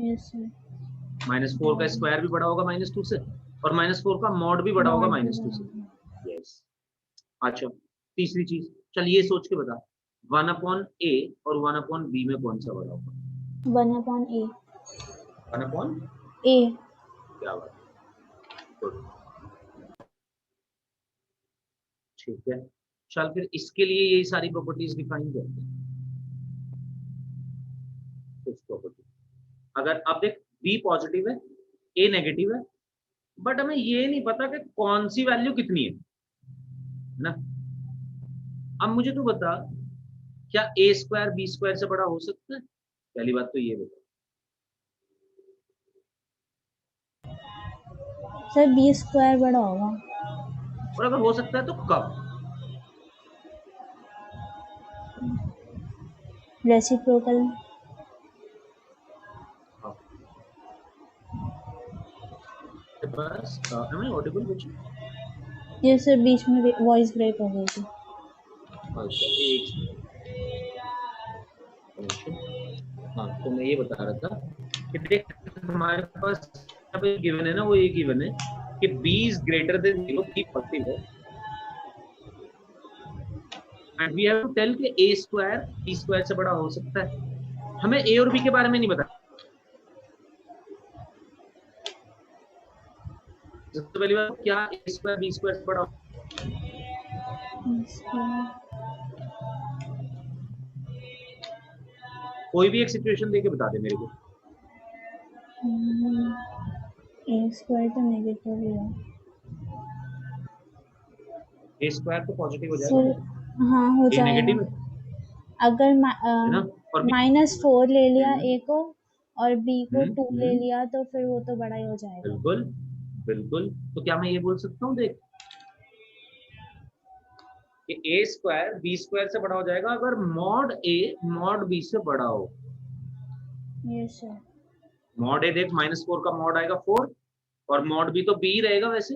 Yes sir. -4 का स्क्वायर भी बड़ा होगा -2 से, और -4 का मॉड भी बड़ा होगा -2 से। यस। अच्छा, तीसरी चीज, चल ये सोच के बता, 1/a और 1/b में कौन सा बड़ा होगा? 1/a। 1/a। क्या बात है, गुड, ठीक है। चल फिर इसके लिए यही सारी प्रॉपर्टीज डिफाइन करते हैं। कुछ प्रॉपर्टी, अगर अब देख b पॉजिटिव है, a नेगेटिव है, बट हमें ये नहीं पता कि कौन सी वैल्यू कितनी है ना। अब मुझे तू बता, क्या a² b² से बड़ा हो सकता है? पहली बात तो ये बता। सर b² बड़ा होगा। और अगर हो सकता है तो कब? रेसिप्रोकल। बस am I audible बच्चों? ये सर बीच में वॉइस ब्रेक हो गई थी। अच्छा, एक हाँ, तो मैं ये बता रहा था कि देख हमारे पास गिवन है ना, वो ये गिवन है कि b is greater than 0, b positive है, and we have to tell कि a² b² से बड़ा हो सकता है। हमें a और b के बारे में नहीं पता। सबसे पहली बात, क्या a² b² से बड़ा? कोई भी एक सिचुएशन देके बता दे मेरे को। a² तो नेगेटिव ही है a² तो पॉजिटिव हो जाएगा, सर। हाँ हो a नेगेटिव जाएगा। है अगर ना, और b -4 ले लिया a को और b को 2 ले हम्म, लिया तो फिर वो तो बड़ा ही हो जाएगा। बिल्कुल बिल्कुल। तो क्या मैं ये बोल सकता हूँ देख कि a² b² से बड़ा हो जाएगा अगर मॉड a मॉड b से बड़ा हो। Yes sir. मॉड a देख, -4 का मॉड आएगा 4, और मॉड b तो b ही रहेगा वैसे,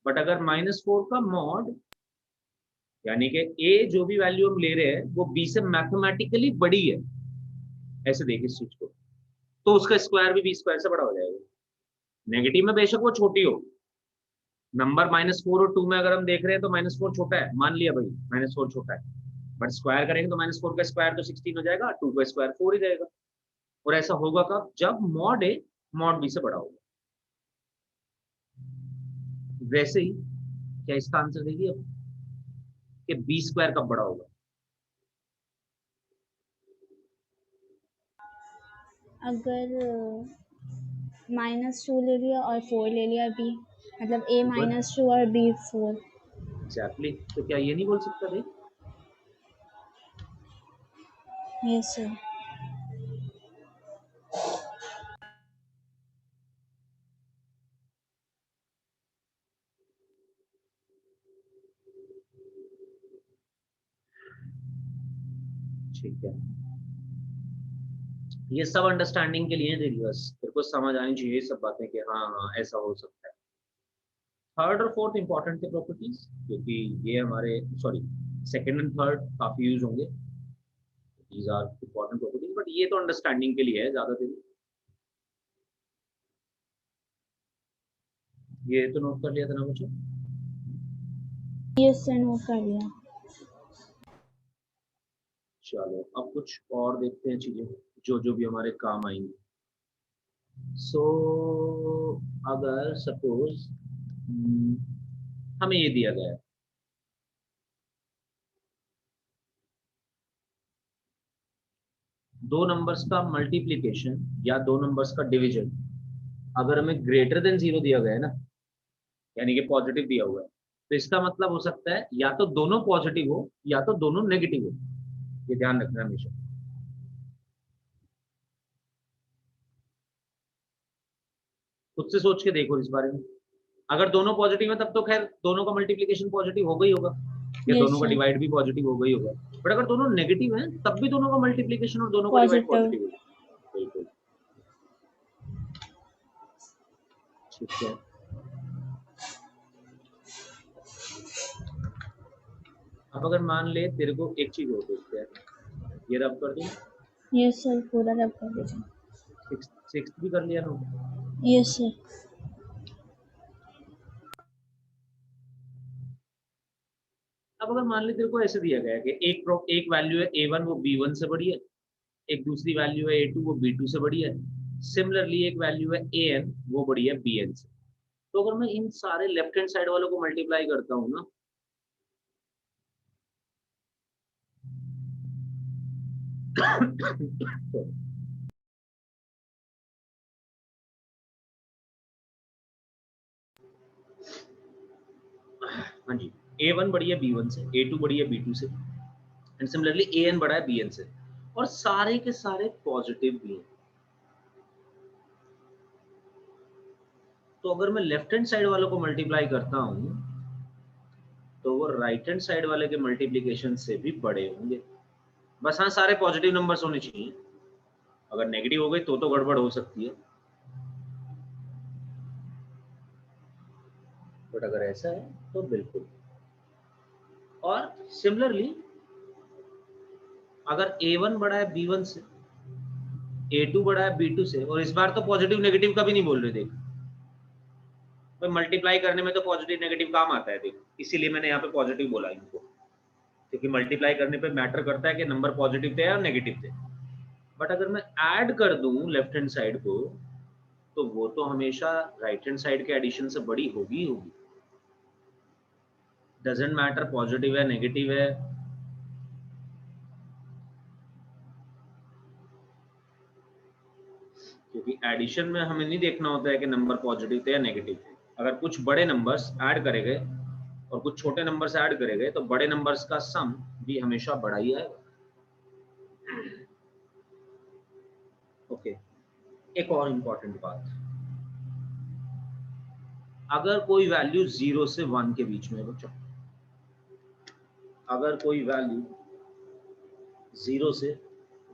बट अगर -4 का मॉड, यानी कि a जो भी वैल्यू हम ले रहे हैं वो b से मैथमेटिकली बड़ी है, ऐसे देख इस चीज को, तो उसका स्क्वायर भी b² से बड़ा हो जाएगा। नेगेटिव में बेशक वो छोटी हो, नंबर -4 और 2 में अगर हम देख रहे हैं तो -4 छोटा है, मान लिया भाई -4 छोटा है, बट स्क्वायर करेंगे तो -4 का स्क्वायर तो 16 हो जाएगा, 2 का स्क्वायर 4 ही रहेगा। और ऐसा होगा कब? जब मॉड a मॉड b से बड़ा होगा। वैसे ही क्या इसका आंसर देगी अब कि b² कब बड़ा होगा? अगर -2 ले लिया और 4 ले लिया b, मतलब a -2 और b 4। एग्जैक्टली, तो क्या ये नहीं बोल सकता भाई? Yes sir. ठीक है, ये सब अंडरस्टैंडिंग के लिए है तेरी, बस तेरे को समझ आनी चाहिए सब बातें कि हाँ हाँ ऐसा हो सकता है। थर्ड और फोर्थ इंपॉर्टेंट थे प्रॉपर्टीज, क्योंकि ये हमारे सॉरी सेकंड एंड थर्ड काफी यूज होंगे, these are important properties, but ये तो अंडरस्टैंडिंग के लिए है ज्यादा देर। ये तो नोट कर लिया था ना बच्चों? यस सर, नोट कर लिया। चलो अब कुछ और देखते हैं चीजें जो जो भी हमारे काम आएंगी। सो अगर सपोज हमें ये दिया गया है, दो नंबर्स का मल्टीप्लीकेशन या दो नंबर्स का डिवीजन अगर हमें ग्रेटर देन 0 दिया गया है ना, यानी कि पॉजिटिव दिया हुआ है, तो इसका मतलब हो सकता है या तो दोनों पॉजिटिव हो या तो दोनों नेगेटिव हो। ये ध्यान रखना हमेशा। खुद से सोच के देखो इस बारे में। अगर दोनों पॉजिटिव है तब तो खैर दोनों का मल्टीप्लिकेशन पॉजिटिव हो गई होगा, या यस दोनों का सर। डिवाइड भी पॉजिटिव हो गई होगा, बट अगर दोनों नेगेटिव हैं तब भी दोनों का मल्टीप्लिकेशन और दोनों का डिवाइड पॉजिटिव। पॉजिटिव होगा। बिल्कुल, ठीक है। अब अगर मान ले तेरे को एक चीज और देखते हैं, ये रब कर दूं, यस सर, पूरा रब कर दीजिए। सिक्स भी कर लिया ना। Yes sir. अब अगर मान ले तेरे को ऐसे दिया गया है कि एक वैल्यू है A1 वो B1 से बड़ी है, एक दूसरी वैल्यू है A2 वो B2 से बड़ी है, सिमिलरली एक वैल्यू है AN वो बड़ी है BN से। तो अगर मैं इन सारे लेफ्ट हैंड साइड वालों को मल्टीप्लाई करता हूँ ना, हाँ जी, A1 बड़ी है B1 से, A2 बड़ी है B2 से, एंड सिमिलरली AN बड़ा है BN से, और सारे के सारे पॉजिटिव भी हैं। तो अगर मैं लेफ्ट हैंड साइड वालों को मल्टीप्लाई करता हूं तो वो राइट हैंड साइड वाले के मल्टीप्लिकेशन से भी बड़े होंगे। बस हाँ, सारे पॉजिटिव नंबर्स होने चाहिए। अगर नेगेटिव हो गए तो गड़बड़ हो सकती है, बट अगर ऐसा है तो बिल्कुल। और सिमिलरली अगर A1 बड़ा है B1 से, A2 बड़ा है B2 से, और इस बार तो पॉजिटिव नेगेटिव का भी नहीं बोल रहे, देख भाई मल्टीप्लाई करने में तो पॉजिटिव नेगेटिव काम आता है, देख इसीलिए मैंने यहाँ पे पॉजिटिव बोला इनको, क्योंकि मल्टीप्लाई करने पे मैटर करता है कि नंबर पॉजिटिव थे या नेगेटिव थे। बट अगर मैं ऐड कर दूं लेफ्ट हैंड साइड को, तो वो तो हमेशा राइट हैंड साइड के एडिशन से बड़ी होगी होगी। डजेंट मैटर पॉजिटिव है नेगेटिव है, क्योंकि एडिशन में हमें नहीं देखना होता है कि नंबर पॉजिटिव थे या नेगेटिव थे। अगर कुछ बड़े नंबर्स ऐड करे गए और कुछ छोटे नंबर्स ऐड करे गए तो बड़े नंबर्स का सम भी हमेशा बड़ा ही आएगा। ओके, एक और इंपॉर्टेंट बात, अगर कोई वैल्यू 0 से 1 के बीच में है बच्चों, अगर कोई वैल्यू 0 से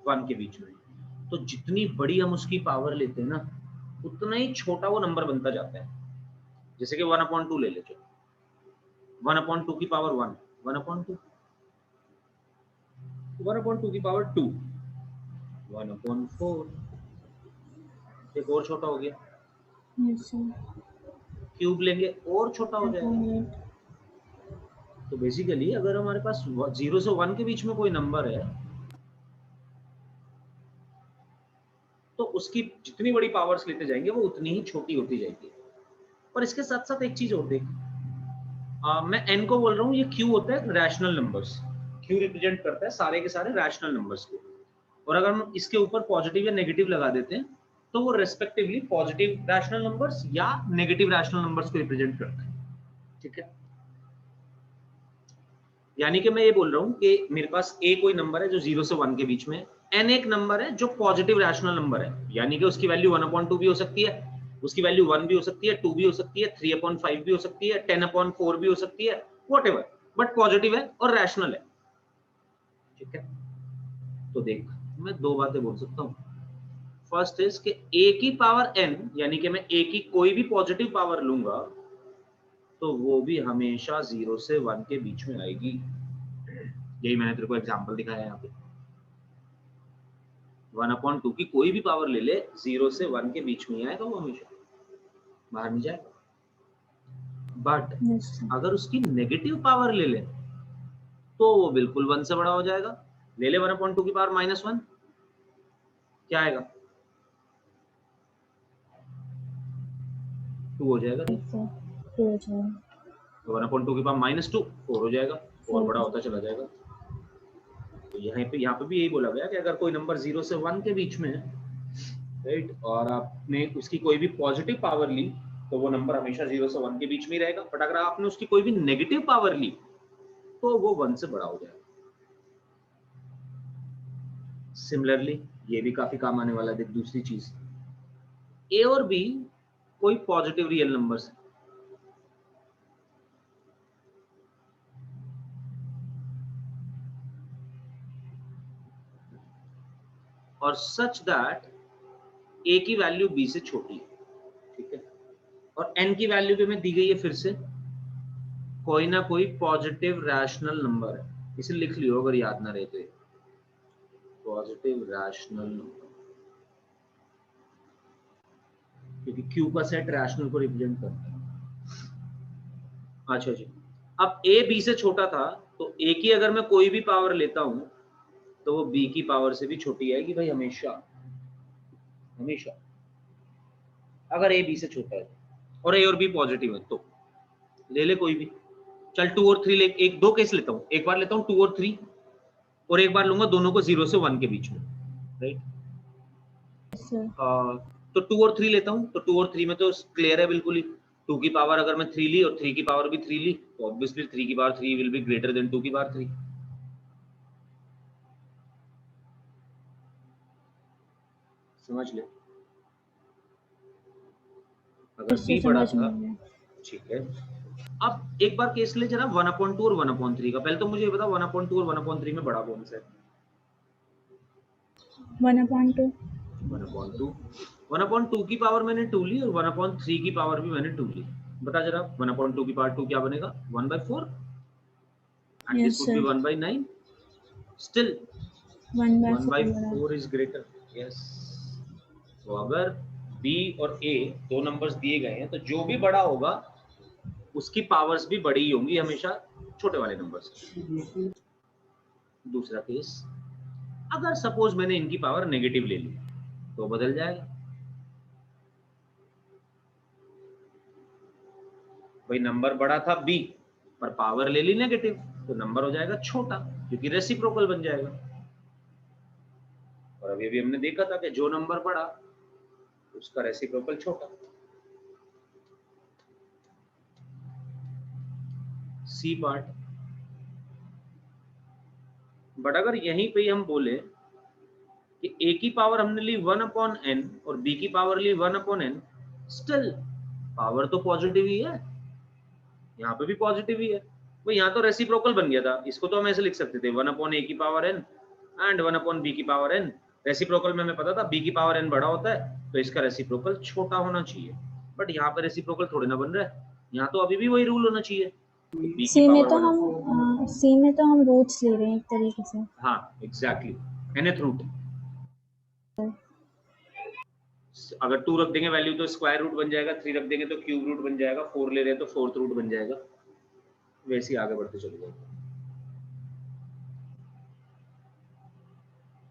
1 के बीच में, तो जितनी बड़ी हम उसकी पावर लेते हैं ना, उतना ही छोटा वो नंबर बनता जाता है। जैसे कि 1/2 ले लेते, 1/2 की पावर 1, 1/2, 1/2 की पावर 2, 1/4, एक और छोटा हो गया। Yes sir. क्यूब लेंगे और छोटा हो जाएगा। 8. तो बेसिकली अगर हमारे पास 0 से 1 के बीच में कोई नंबर है, तो उसकी जितनी बड़ी पावर्स लेते जाएंगे वो उतनी ही छोटी होती जाएगी। और इसके साथ साथ एक चीज और देख, मैं n को बोल रहा हूँ, ये q होता है रैशनल नंबर्स, q रिप्रेजेंट करता है सारे के सारे रैशनल नंबर्स को। और अगर हम इसके ऊपर पॉजिटिव या नेगेटिव लगा देते हैं तो वो रेस्पेक्टिवली पॉजिटिव रैशनल नंबर्स या नेगेटिव रैशनल नंबर्स को रिप्रेजेंट करता है। ठीक है, यानी कि मैं ये बोल रहा हूँ कि मेरे पास a कोई नंबर है जो 0 से 1 के बीच में, n एक नंबर है जो पॉजिटिव रैशनल नंबर है, यानी कि उसकी वैल्यू 1/2 भी हो सकती है, उसकी वैल्यू 1 भी हो सकती है, 2 भी हो सकती है, 3/5 भी हो सकती है, 10/4 भी हो सकती है, व्हाटएवर, बट पॉजिटिव है और रैशनल है। ठीक है, तो देख मैं दो बातें बोल सकता हूँ। फर्स्ट इज कि a की पावर n, यानी कि मैं a की कोई भी पॉजिटिव पावर लूंगा तो वो भी हमेशा 0 से 1 के बीच में आएगी। यही मैंने तेरे को एग्जांपल दिखाया यहाँ पे, 1/2 की कोई भी पावर ले ले, 0 से 1 के बीच में आएगा वो, हमेशा बाहर नहीं जाएगा। But yes sir. अगर उसकी नेगेटिव पावर ले ले तो वो बिल्कुल 1 से बड़ा हो जाएगा। ले ले 1/2 की पावर -1, क्या आएगा? 2 हो जाएगा। यस सर, 2 हो जाएगा। तो 1/2 की पावर -2, 4 हो जाएगा, और बड़ा होता चला जाएगा। तो यहाँ पे भी यही बोला गया कि अगर कोई नंबर 0 से 1 के बीच में है, राइट, और आपने उसकी कोई भी पॉजिटिव पावर ली तो वो नंबर हमेशा 0 से 1 के बीच में ही रहेगा। बट अगर आपने उसकी कोई भी नेगेटिव पावर ली तो वो 1 से बड़ा हो जाएगा। सिमिलरली ये भी काफी काम आने वाला है। दूसरी चीज, a और b कोई पॉजिटिव रियल नंबर्स है, और सच दैट a की वैल्यू b से छोटी है। ठीक है, और n की वैल्यू भी हमें दी गई है फिर से कोई ना कोई पॉजिटिव रैशनल नंबर है, इसे लिख लियो अगर याद ना रहे तो। पॉजिटिव रैशनल नंबर, क्योंकि क्यू का सेट रैशनल को रिप्रेजेंट करता है। अच्छा जी, अब ए बी से छोटा था तो ए की अगर मैं कोई भी पावर लेता हूं तो वो बी की पावर से भी छोटी आएगी भाई, हमेशा हमेशा, अगर ए बी से छोटा है और ए और बी पॉजिटिव है तो ले ले कोई भी। चल 2 और 3 ले, एक दो केस लेता हूँ, एक बार लेता हूँ 2 और 3 और एक बार लूंगा दोनों को 0 से 1 के बीच में, राइट। तो 2 और 3 लेता हूँ, तो 2 और 3 में तो क्लियर है बिल्कुल ही, 2 की पावर अगर मैं 3 ली और 3 की पावर भी 3 ली तो ऑब्वियसली 3 की power 3 will be greater than 2 की पावर 3। समझ ले, अगर बी बड़ा था, ठीक है। अब एक बार केस ले जरा 1/2 और 1/3 का। पहले तो मुझे ये बता 1/2 और 1/3 में बड़ा कौन सा है? 1/2। 1/2 की पावर मैंने 2 ली और 1/3 की पावर भी मैंने 2 ली। बता जरा 1/2 की पावर 2 क्या बनेगा? 1/4 and this would be 1/9. Still 1/4 is greater. Yes. तो अगर B और A दो नंबर्स दिए गए हैं तो जो भी बड़ा होगा उसकी पावर्स भी बड़ी ही होंगी हमेशा छोटे वाले नंबर से। दूसरा केस, अगर सपोज मैंने इनकी पावर नेगेटिव ले ली तो बदल जाएगा भाई, नंबर बड़ा था B पर पावर ले ली नेगेटिव तो नंबर हो जाएगा छोटा, क्योंकि रेसिप्रोकल बन जाएगा। और अभी अभी हमने देखा था कि जो नंबर बड़ा उसका रेसिप्रोकल छोटा। सी पार्ट, बट अगर यहीं पे हम बोले कि A की पावर हमने ली 1/n और B की पावर ली 1/n, स्टिल पावर तो पॉजिटिव ही है, यहाँ पे भी पॉजिटिव ही है भाई, यहाँ तो रेसिप्रोकल बन गया था। इसको तो हम ऐसे लिख सकते थे 1/a की पावर n एंड 1/b की पावर n। रेसिप्रोकल में हमें पता था b की पावर n बड़ा होता है तो इसका रेसिप्रोकल छोटा होना चाहिए, बट यहाँ पे रेसिप्रोकल थोड़ी ना बन रहा है, यहाँ तो अभी भी वही रूल होना चाहिए। सी में तो हम रूट्स ले रहे हैं एक तरीके से। हाँ एग्जैक्टली, nth रूट। अगर 2 रख देंगे वैल्यू तो स्क्वायर रूट बन जाएगा, 3 रख देंगे तो क्यूब रूट बन जाएगा, 4 ले रहे हैं तो फोर्थ रूट बन जाएगा, वैसे ही आगे बढ़ते चले जाएगा।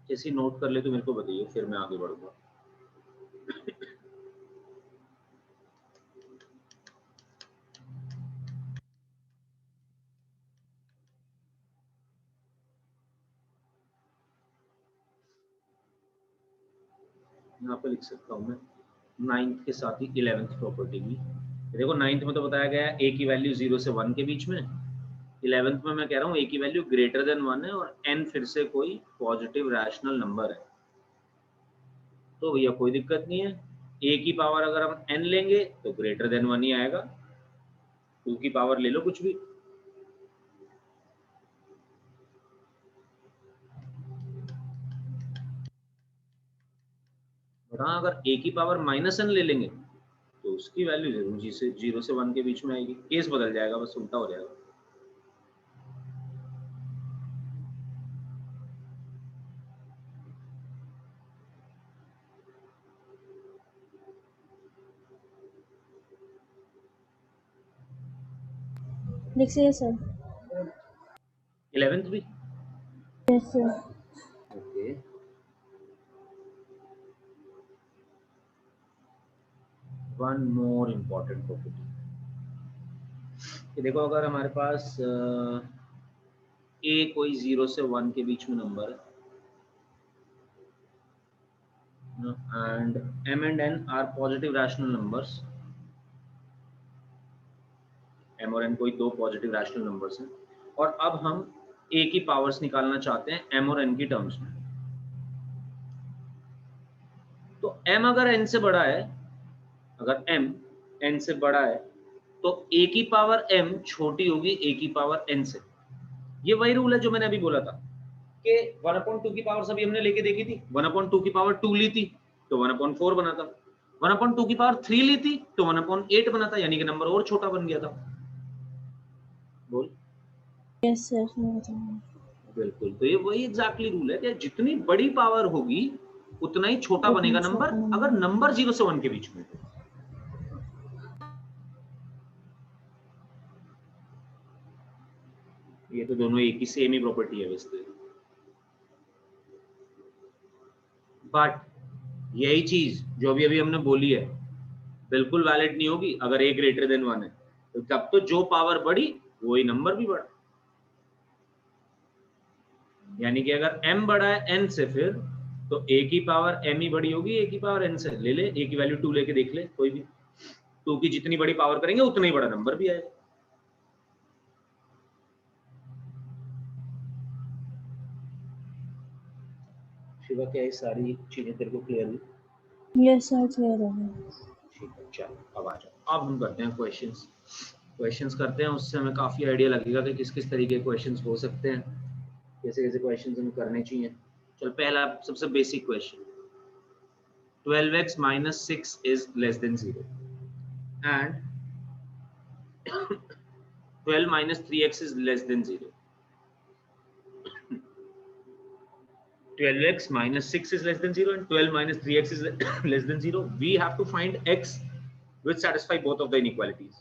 जैसे नोट कर ले तो मेरे को बताइए, फिर मैं आगे बढ़ूंगा। यहाँ पे लिख सकता हूँ मैं 9th के साथ ही 11th प्रॉपर्टी भी। देखो 9th में तो बताया गया है a की वैल्यू 0 से 1 के बीच में, 11th में मैं कह रहा हूँ a की वैल्यू ग्रेटर देन 1 है और n फिर से कोई पॉजिटिव रैशनल नंबर है, तो भैया कोई दिक्कत नहीं है। a की पावर अगर हम n लेंगे तो ग्रेटर देन 1 ही आएगा, 2 की पावर ले लो कुछ भी। हाँ अगर a की पावर -n ले लेंगे तो उसकी वैल्यू जरूर 0 से 1 के बीच में आएगी, केस बदल जाएगा, बस उल्टा हो जाएगा। लिखिए सर। 11th भी? Yes sir. Okay, one more important property. देखो अगर हमारे पास a कोई 0 से 1 के बीच में नंबर है and m and n are positive rational numbers, m और n कोई दो पॉजिटिव रैशनल नंबर्स हैं, और अब हम a की पावर्स निकालना चाहते हैं m और n की टर्म्स में, तो m अगर n से बड़ा है, अगर m n से बड़ा है तो a की पावर m छोटी होगी a की पावर n से। ये वही रूल है जो मैंने अभी बोला था कि 1/2 की पावर सभी हमने लेके देखी थी, 1/2 की पावर 2 ली थी तो 1/4 बना था, 1/2 की पावर 3 ली थी तो 1/8 बना था, यानी कि नंबर और छोटा बन गया था। बोल। यस सर, समझ रहा हूँ। बिल्कुल, तो ये वही एग्जैक्टली रूल है कि जितनी बड़ी पावर होगी उतना ही छोटा उतना बनेगा छोटा नंबर, नंबर। अगर नंबर 0 से 1 के बीच में हो। ये तो दोनों एक ही सेम ही प्रॉपर्टी है वैसे, बट यही चीज जो अभी अभी हमने बोली है बिल्कुल वैलिड नहीं होगी अगर a ग्रेटर देन 1 है, तो तब तो जो पावर बढ़ी वही नंबर भी बढ़ा। यानी कि अगर m बड़ा है n से, फिर तो a की पावर m ही बड़ी होगी a की पावर n से। ले ले a की वैल्यू 2 लेके देख ले, कोई भी 2 की जितनी बड़ी पावर करेंगे उतना ही बड़ा नंबर भी आएगा। शिवा, क्या ये सारी चीजें तेरे को क्लियर हुई? यस सर, क्लियर हो गया। ठीक है, चलो अब आ जाओ। अब हम करते हैं क्वेश्चंस करते हैं, उससे हमें काफी आइडिया लगेगा कि किस किस तरीके के क्वेश्चंस हो सकते हैं, कैसे कैसे क्वेश्चंस हमें करने चाहिए। चल, पहला सबसे basic question, 12x minus 6 is less than 0 and 12 minus 3x is less than 0. 12x minus 6 is less than 0 and 12 minus 3x is less than 0. We have to find x which satisfy both of the inequalities.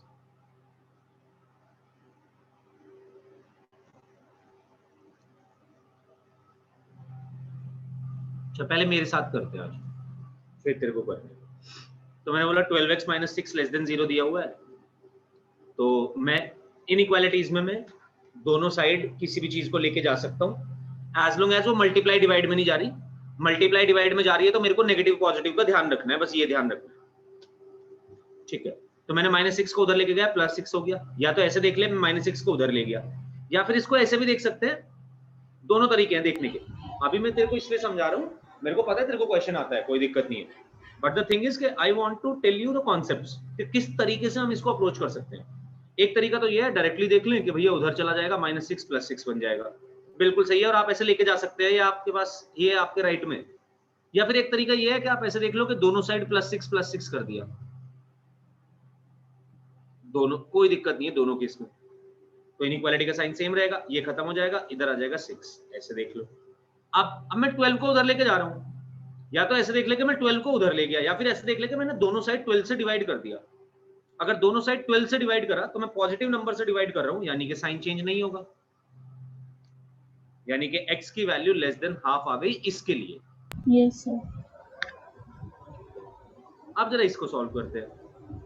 अच्छा, पहले मेरे साथ करते हैं आज, फिर तेरे को करने। तो मैंने बोला 12x minus 6 less than 0 दिया हुआ है, तो मैं इनइक्वालिटीज में मैं दोनों साइड किसी भी चीज को लेके जा सकता हूँ, एज लॉन्ग एज वो मल्टीप्लाई डिवाइड में नहीं जा रही। मल्टीप्लाई डिवाइड में जा रही है तो मेरे को नेगेटिव पॉजिटिव का ध्यान रखना है, बस ये ध्यान रखना है। ठीक है, तो मैंने -6 को उधर लेके गया, +6 हो गया। या तो ऐसे देख ले, मैं -6 को उधर ले गया, या फिर इसको ऐसे भी देख सकते हैं। दोनों तरीके हैं देखने के। अभी मैं तेरे को इसलिए समझा रहा हूँ, मेरे को पता है तेरे को क्वेश्चन आता है, कोई दिक्कत नहीं है, बट द थिंग इज कि I want to tell you the concepts कि किस तरीके से हम इसको अप्रोच कर सकते हैं। एक तरीका तो ये है डायरेक्टली देख लें कि भैया उधर चला जाएगा, -6 + 6 बन जाएगा, बिल्कुल सही है, और आप ऐसे लेके जा सकते हैं, या आपके पास ये आपके राइट में। या फिर एक तरीका ये है कि आप ऐसे देख लो कि दोनों साइड +6 कर दिया, दोनों कोई दिक्कत नहीं है दोनों केस में, तो इनइक्वालिटी का साइन सेम रहेगा, ये खत्म हो जाएगा, इधर आ जाएगा 6। ऐसे देख लो। अब मैं 12 को उधर लेके जा रहा हूँ, या तो ऐसे देख ले कि मैं 12 को उधर ले गया, या फिर ऐसे देख ले कि मैंने दोनों साइड 12 से डिवाइड कर दिया। अगर दोनों साइड 12 से डिवाइड करा तो मैं पॉजिटिव नंबर से डिवाइड कर रहा हूं, यानी कि साइन चेंज नहीं होगा, यानी कि x की वैल्यू लेस देन हाफ आ गई इसके लिए। Yes sir. अब जरा इसको सॉल्व करते हैं।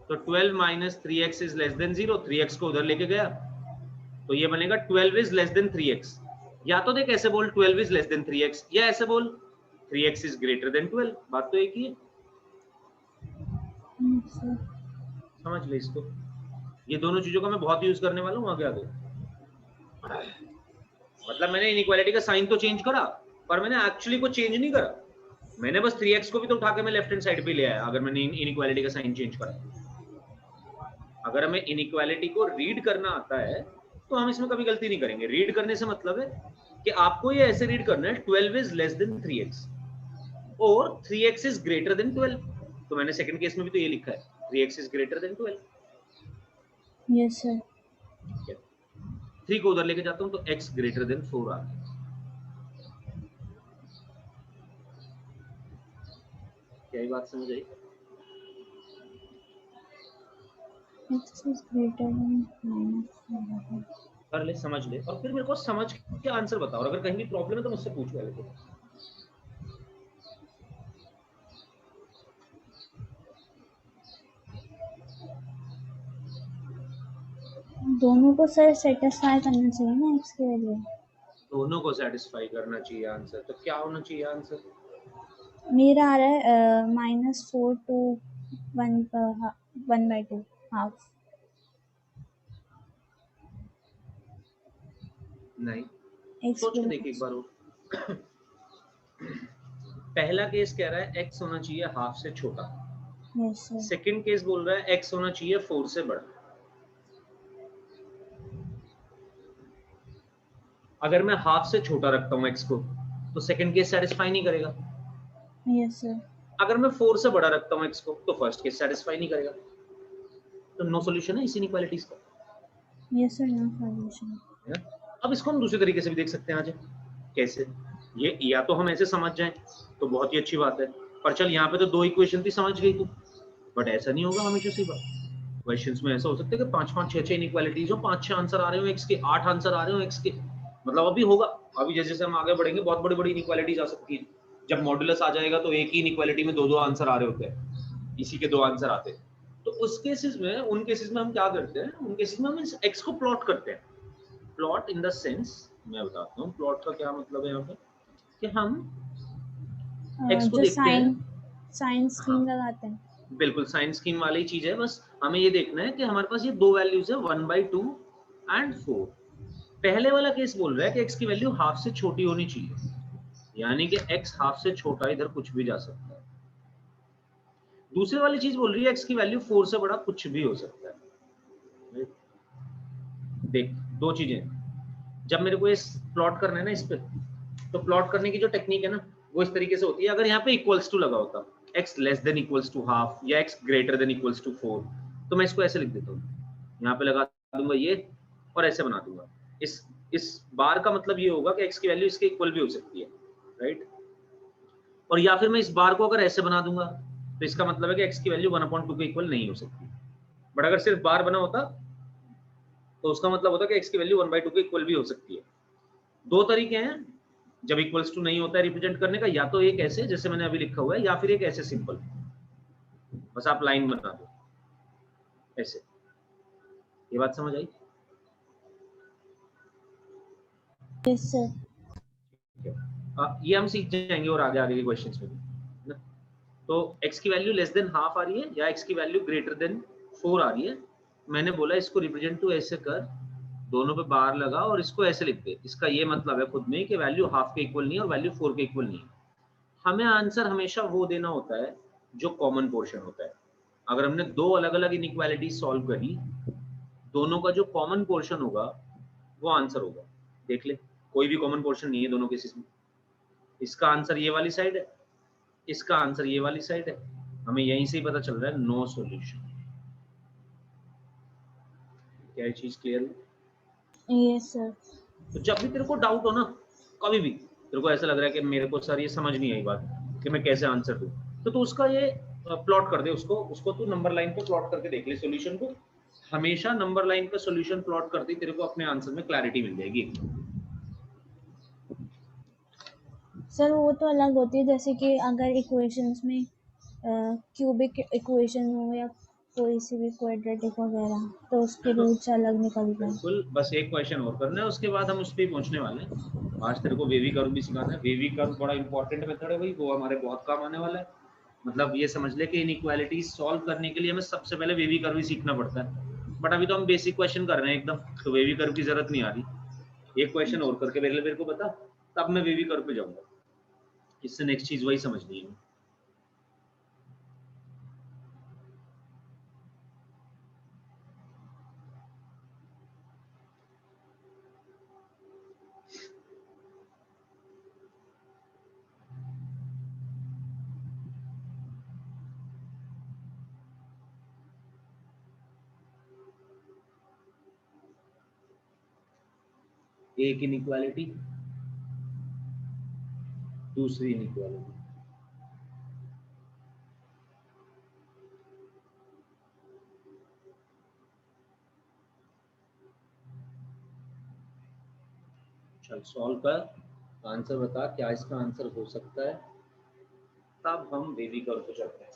तो 12 minus 3x is less than 0, 3x को उधर लेके गया तो ये बनेगा 12 is less than 3x। या तो देख ऐसे बोल 12 is less than 3x, या ऐसे बोल 3x is greater than 12। बात तो एक ही है, समझ ले इसको। ये दोनों चीजों का मैं बहुत यूज करने वाला हूँ आगे आगे। मतलब मैंने इनइक्वालिटी का साइन तो चेंज करा, पर मैंने एक्चुअली को चेंज नहीं करा, मैंने बस 3x को भी तो उठा के मैं लेफ्ट हैंड साइड पे ले आया। अगर मैंने इनइक्वालिटी का साइन चेंज करा, अगर हमें इनइक्वालिटी को रीड करना आता है तो हम इसमें कभी गलती नहीं करेंगे। रीड करने से मतलब है कि आपको ये ऐसे रीड करना है 12 is less than 3x और 3x is greater than 12। तो मैंने सेकंड केस में भी तो ये लिखा है 3x is greater than 12। Yes sir. 3 को उधर लेके जाता हूं तो x greater than 4 आ गया। क्या ये बात समझ आई? x is greater than -4। कर ले, समझ ले, और फिर मेरे को समझ के आंसर बताओ। और अगर कहीं भी प्रॉब्लम है तो मुझसे पूछ पहले तो। दोनों को सर सेटिस्फाई करना चाहिए ना x की वैल्यू। दोनों को सेटिस्फाई करना चाहिए आंसर, तो क्या होना चाहिए आंसर? मेरा आ रहा है -4 to 1/2 हाफ। नहीं, सोच के देख एक बार और। पहला केस कह रहा है x होना चाहिए हाफ से छोटा, यस सर। सेकंड केस बोल रहा है x होना चाहिए 4 से बड़ा। अगर मैं हाफ से छोटा रखता हूं x को तो सेकंड केस सेटिस्फाई नहीं करेगा। Yes sir. अगर मैं 4 से बड़ा रखता हूं x को तो फर्स्ट केस सेटिस्फाई नहीं करेगा। तो नो सॉल्यूशन है इस इनइक्वालिटीज का। Yes or no solution. है ना। अब इसको हम दूसरे तरीके से भी देख सकते हैं आज। कैसे? ये या तो हम ऐसे समझ जाएं तो बहुत ही अच्छी बात है, पर चल यहाँ पे तो 2 इक्वेशन थी, समझ गई तू, बट ऐसा नहीं होगा हमेशा सी बात। क्वेश्चंस में ऐसा हो सकता है कि 5-5 6-6 इनइक्वालिटीज हो, 5-6 आंसर आ रहे हो x के, 8 आंसर आ रहे हो x के, मतलब अभी होगा। अभी जैसे जैसे हम आगे बढ़ेंगे बहुत बड़ी-बड़ी इनइक्वालिटीज आ सकती हैं। जब मॉडुलस आ जाएगा तो एक ही इनइक्वालिटी में 2-2 आंसर आ रहे होते हैं, इसी के 2 आंसर आते हैं। तो उस केसेस में, उन केसेस में हम क्या करते हैं, उन केसेस में हम इस x को प्लॉट करते हैं। प्लॉट इन द सेंस, मैं बताता हूँ प्लॉट का क्या मतलब है यहाँ पे, कि हम x को जो देखते हैं। साइन स्कीम हाँ लगाते हैं। बिल्कुल, साइन स्कीम वाली चीज है। बस हमें ये देखना है कि हमारे पास ये 2 वैल्यूज है, 1/2 एंड 4। पहले वाला केस बोल रहा है कि x की वैल्यू हाफ से छोटी होनी चाहिए, यानी कि x हाफ से छोटा इधर कुछ भी जा सकता है। दूसरी वाली चीज बोल रही है x की वैल्यू 4 से बड़ा कुछ भी हो सकता है। देख, 2 चीजें। जब मेरे को इस प्लॉट करना है ना इस पे, तो प्लॉट करने की जो टेक्निक है ना वो इस तरीके से होती है। अगर यहाँ पे इक्वल्स टू लगा होता, x less than equals to half या x greater than equals to 4, तो मैं इसको ऐसे लिख देता हूँ, यहाँ पे लगा दूंगा ये और ऐसे बना दूंगा। इस बार का मतलब ये होगा कि x की वैल्यू इसके इक्वल भी हो सकती है, राइट। और या फिर मैं इस बार को अगर ऐसे बना दूंगा तो इसका मतलब है कि x की वैल्यू 1/2 के इक्वल नहीं हो सकती। बट अगर सिर्फ बार बना होता तो उसका मतलब होता कि x की वैल्यू 1/2 के इक्वल भी हो सकती है। 2 तरीके हैं जब इक्वल्स टू नहीं होता है रिप्रेजेंट करने का, या तो एक ऐसे जैसे मैंने अभी लिखा हुआ है, या फिर एक ऐसे सिंपल, बस आप लाइन बना दो ऐसे। ये बात समझ आई? Yes sir. ये हम सीख जाएंगे और आगे आगे के क्वेश्चंस में भी ना। तो x की वैल्यू लेस देन हाफ आ रही है या x की वैल्यू ग्रेटर देन 4 आ रही है। मैंने बोला इसको रिप्रेजेंट टू ऐसे कर, दोनों पे बार लगा और इसको ऐसे लिख दे। इसका ये मतलब है खुद में कि वैल्यू हाफ के इक्वल नहीं है और वैल्यू 4 के इक्वल नहीं है। हमें आंसर हमेशा वो देना होता है जो कॉमन पोर्शन होता है। अगर हमने 2 अलग अलग इनइक्वालिटी सॉल्व करी, दोनों का जो कॉमन पोर्शन होगा वो आंसर होगा। देख ले, कोई भी कॉमन पोर्शन नहीं है दोनों केसेस में। इसका आंसर ये वाली साइड है, इसका आंसर ये वाली साइड है। हमें यहीं से ही पता चल रहा है नो सॉल्यूशन। क्या ये चीज क्लियर है? Yes sir. तो जब भी तेरे को डाउट हो ना, कभी भी तेरे को ऐसा लग रहा है कि मेरे को सर ये समझ नहीं आई बात कि मैं कैसे आंसर दूं, तो तू उसका ये प्लॉट कर दे, उसको उसको तू नंबर लाइन पे प्लॉट करके देख ले सॉल्यूशन को। हमेशा नंबर लाइन पे सॉल्यूशन प्लॉट करते ही तेरे को अपने आंसर में क्लैरिटी मिल जाएगी। सर वो तो अलग होती है, जैसे कि अगर इक्वेशंस में क्यूबिक इक्वेशन हो या कोई सी भी क्वाड्रेटिक वगैरह, तो उसके तो रूट्स अलग निकलते हैं। बिल्कुल, बस एक क्वेश्चन और करना है, उसके बाद हम उस पर पहुंचने वाले हैं। आज तेरे को वेवी कर्व भी सिखाना है। वेवी कर्व बड़ा इंपॉर्टेंट मेथड है भाई, वो हमारे बहुत काम आने वाला है। मतलब ये समझ ले कि इनइक्वालिटी सॉल्व करने के लिए हमें सबसे पहले वेवी कर्व ही सीखना पड़ता है। बट अभी तो हम बेसिक क्वेश्चन कर रहे हैं एकदम, तो वेवी कर्व की जरूरत नहीं आ रही। एक क्वेश्चन और करके मेरे को बता, तब मैं वेवी कर्व पे जाऊंगा। इससे नेक्स्ट चीज वही समझनी है। एक इनइक्वालिटी, दूसरी इनइक्वालिटी। चल सॉल्व कर, आंसर बता क्या इसका आंसर हो सकता है, तब हम वेवी कर्व पे चलते हैं।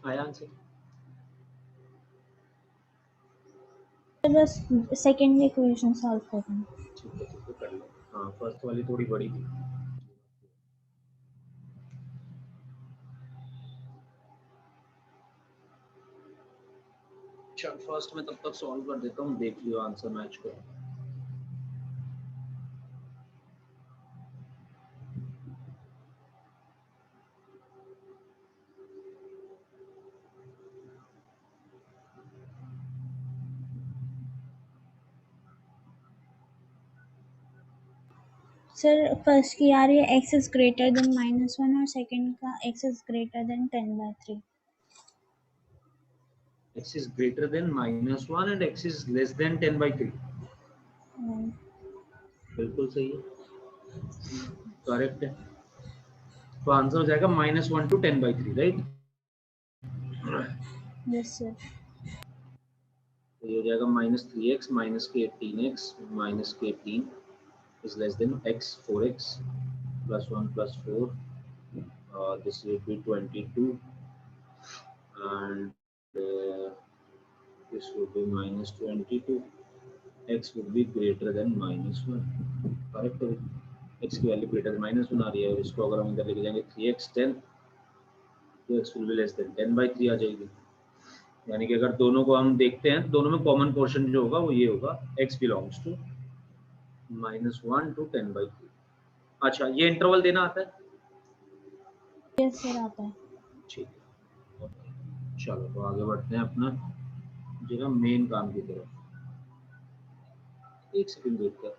आया आंसर? बस सेकेंड इक्वेशन सॉल्व करना। ठीक है कर लो। हाँ फर्स्ट वाली थोड़ी बड़ी थी। चल फर्स्ट में तब तक सॉल्व कर देता हूँ, देख लियो आंसर मैच करो। सर फर्स्ट की आ रही है x इज ग्रेटर देन -1 और सेकंड का x is greater then 10/3। x is greater than -1 and x is less than 10/3। बिल्कुल सही है, करेक्ट है। तो आंसर हो जाएगा -1 to 10/3, राइट? Yes sir. तो ये हो जाएगा -3x -k18x -k18 is less than x 4x +1 +4 this will be 22 and this would be -22, x would be greater than -1, correct है। x की वैल्यू ग्रेटर देन -1 आ रही है और इसको अगर हम इधर लेके जाएंगे 3x 10 तो x will be less than 10/3 आ जाएगी। यानी कि अगर दोनों को हम देखते हैं, दोनों में कॉमन पोर्शन जो होगा वो ये होगा, x बिलोंग्स टू -1 to 10/3। अच्छा ये इंटरवल देना आता है? यस सर आता है। ठीक है, चलो तो आगे बढ़ते हैं अपना जरा मेन काम की तरफ। एक सेकंड देखते हैं।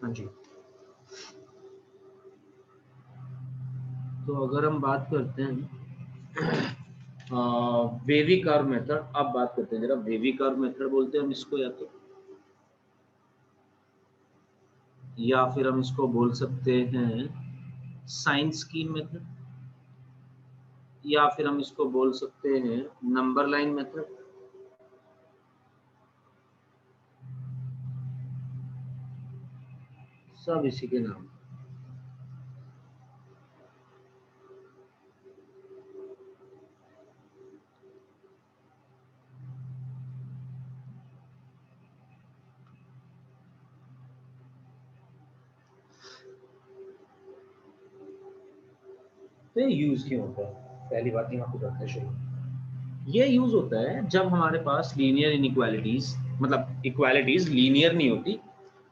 हाँ जी, तो अगर हम बात करते हैं वेवी कर्व मेथड, अब बात करते हैं जरा वेवी कर्व मेथड बोलते हैं हम इसको, या फिर हम इसको बोल सकते हैं साइन स्कीम मेथड, या फिर हम इसको बोल सकते हैं नंबर लाइन मेथड। सब इसी के नाम। तो ये यूज क्यों होता है? पहली बात यहाँ पे करते हैं शुरू। ये यूज होता है जब हमारे पास लीनियर इनइक्वालिटीज, मतलब इक्वालिटीज लीनियर नहीं होती,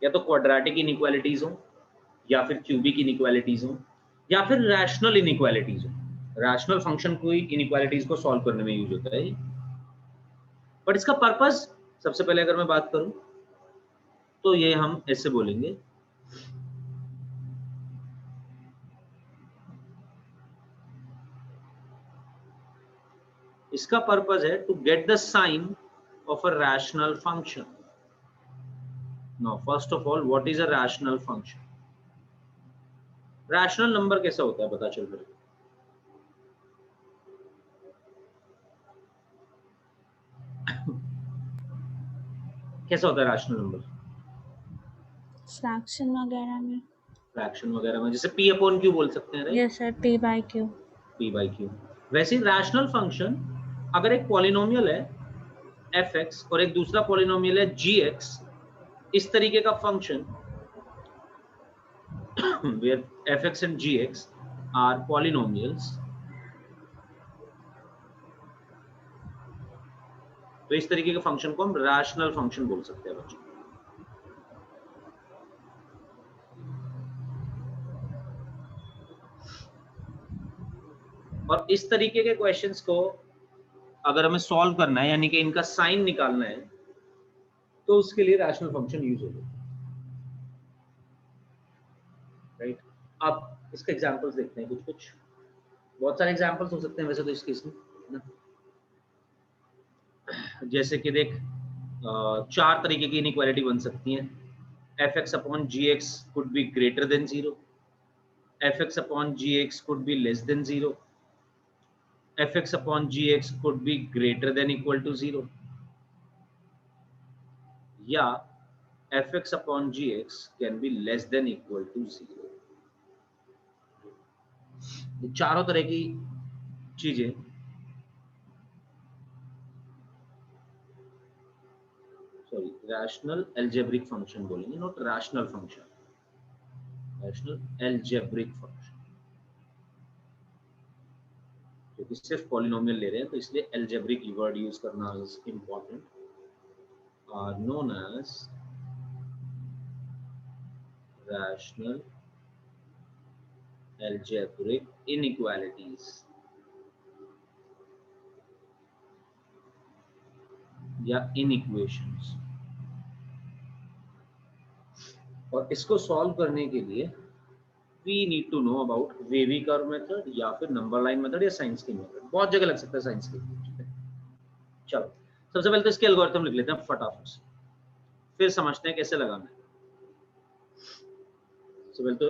या तो क्वाड्रेटिक इनइक्वालिटीज हो, या फिर क्यूबिक इनइक्वालिटीज हो, या फिर रैशनल इनइक्वालिटीज हो। रैशनल फंक्शन कोई इनइक्वालिटीज को सॉल्व करने में यूज होता है। बट इसका पर्पस, सबसे पहले अगर मैं बात करूं तो ये हम ऐसे बोलेंगे, इसका पर्पस है to get the sign of a rational function. Now first of all what is a rational function? Rational number कैसा होता है पता चल रहा है? कैसा होता है रैशनल नंबर? फ्रैक्शन वगैरह में। फ्रैक्शन वगैरह में, जैसे p अपॉन q बोल सकते हैं, right? Yes sir, p/q। p/q। वैसे ही रैशनल फंक्शन, अगर एक पॉलिनोमियल है fx और एक दूसरा पॉलिनोमियल है gx, इस तरीके का function where fx and gx are polynomials, तो इस तरीके के फंक्शन को हम रैशनल फंक्शन बोल सकते हैं बच्चों। और इस तरीके के क्वेश्चंस को अगर हमें सॉल्व करना है, यानी कि इनका साइन निकालना है, तो उसके लिए रैशनल फंक्शन यूज होगा, राइट। अब इसके एग्जांपल्स देखते हैं, कुछ बहुत सारे एग्जांपल्स हो सकते हैं वैसे तो इस केस में, है ना। जैसे कि देख, 4 तरीके की इनइक्वालिटी बन सकती हैं। fx upon gx could be greater than 0, fx upon gx could be less than 0, fx upon gx could be greater than equal to 0, या fx upon gx can be less than equal to 0। ये चारों तरह की चीजें sorry rational algebraic function बोलेंगे, not rational function, rational algebraic function, क्योंकि सिर्फ polynomial ले रहे हैं तो इसलिए अलजेब्रिक वर्ड यूज करना is important, are known as rational algebraic inequalities या इनइक्वेशंस। और इसको सॉल्व करने के लिए we need to know about wavy curve method या फिर नंबर लाइन मेथड या साइंस की मेथड, बहुत जगह लग सकता है साइंस की। चलो सबसे पहले तो इसके एल्गोरिथम लिख लेते हैं फटाफट से, फिर समझते हैं कैसे लगाना है। सबसे पहले तो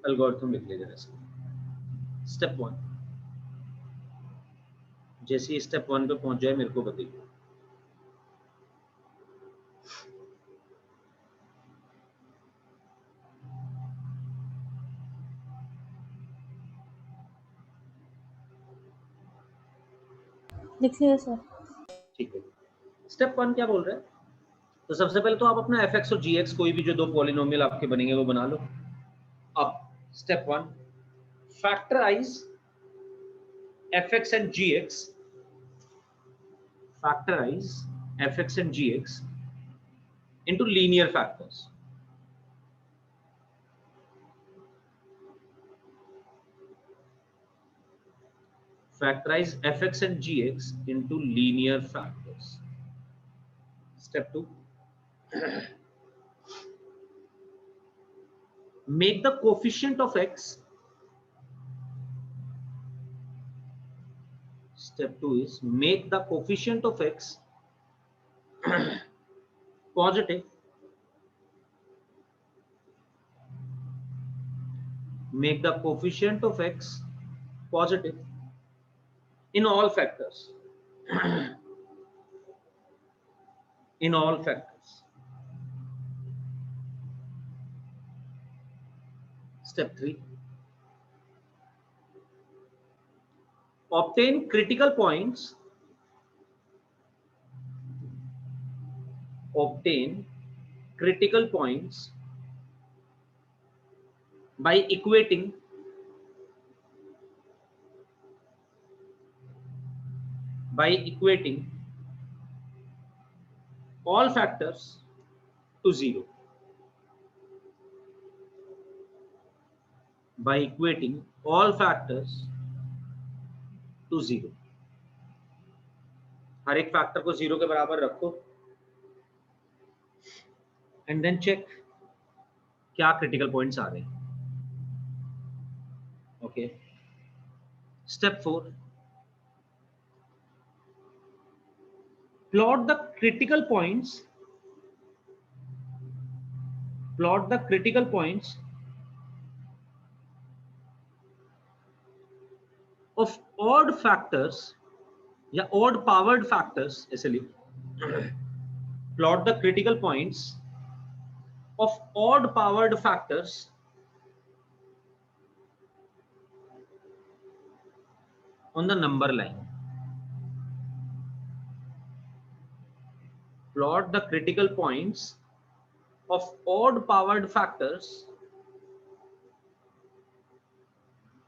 एल्गोरिथम लिख लेते हैं। स्टेप 1, जैसे ही स्टेप 1 पे पहुंच जाए मेरे को बताइए। लिख लिया सर। ठीक है, स्टेप 1 क्या बोल रहा है? तो सबसे पहले तो आप अपना fx और gx कोई भी जो दो पॉलिनोमियल आपके बनेंगे वो बना लो। अब step 1, factorise fx and gx, factorize fx and gx into linear factors। Factorize fx and gx into linear factors। Step 2, make the coefficient of x, step 2 is make the coefficient of x positive, make the coefficient of x positive in all factors, in all factors। Step 3, obtain critical points, obtain critical points by equating all factors to 0, by equating all factors to 0। हर एक factor को 0 के बराबर रखो and then check क्या critical points आ रहे हैं। Okay, step 4, plot the critical points, plot the critical points of odd factors या odd powered factors, ऐसे लिख, plot the critical points of odd powered factors on the number line। Plot the critical points of odd powered factors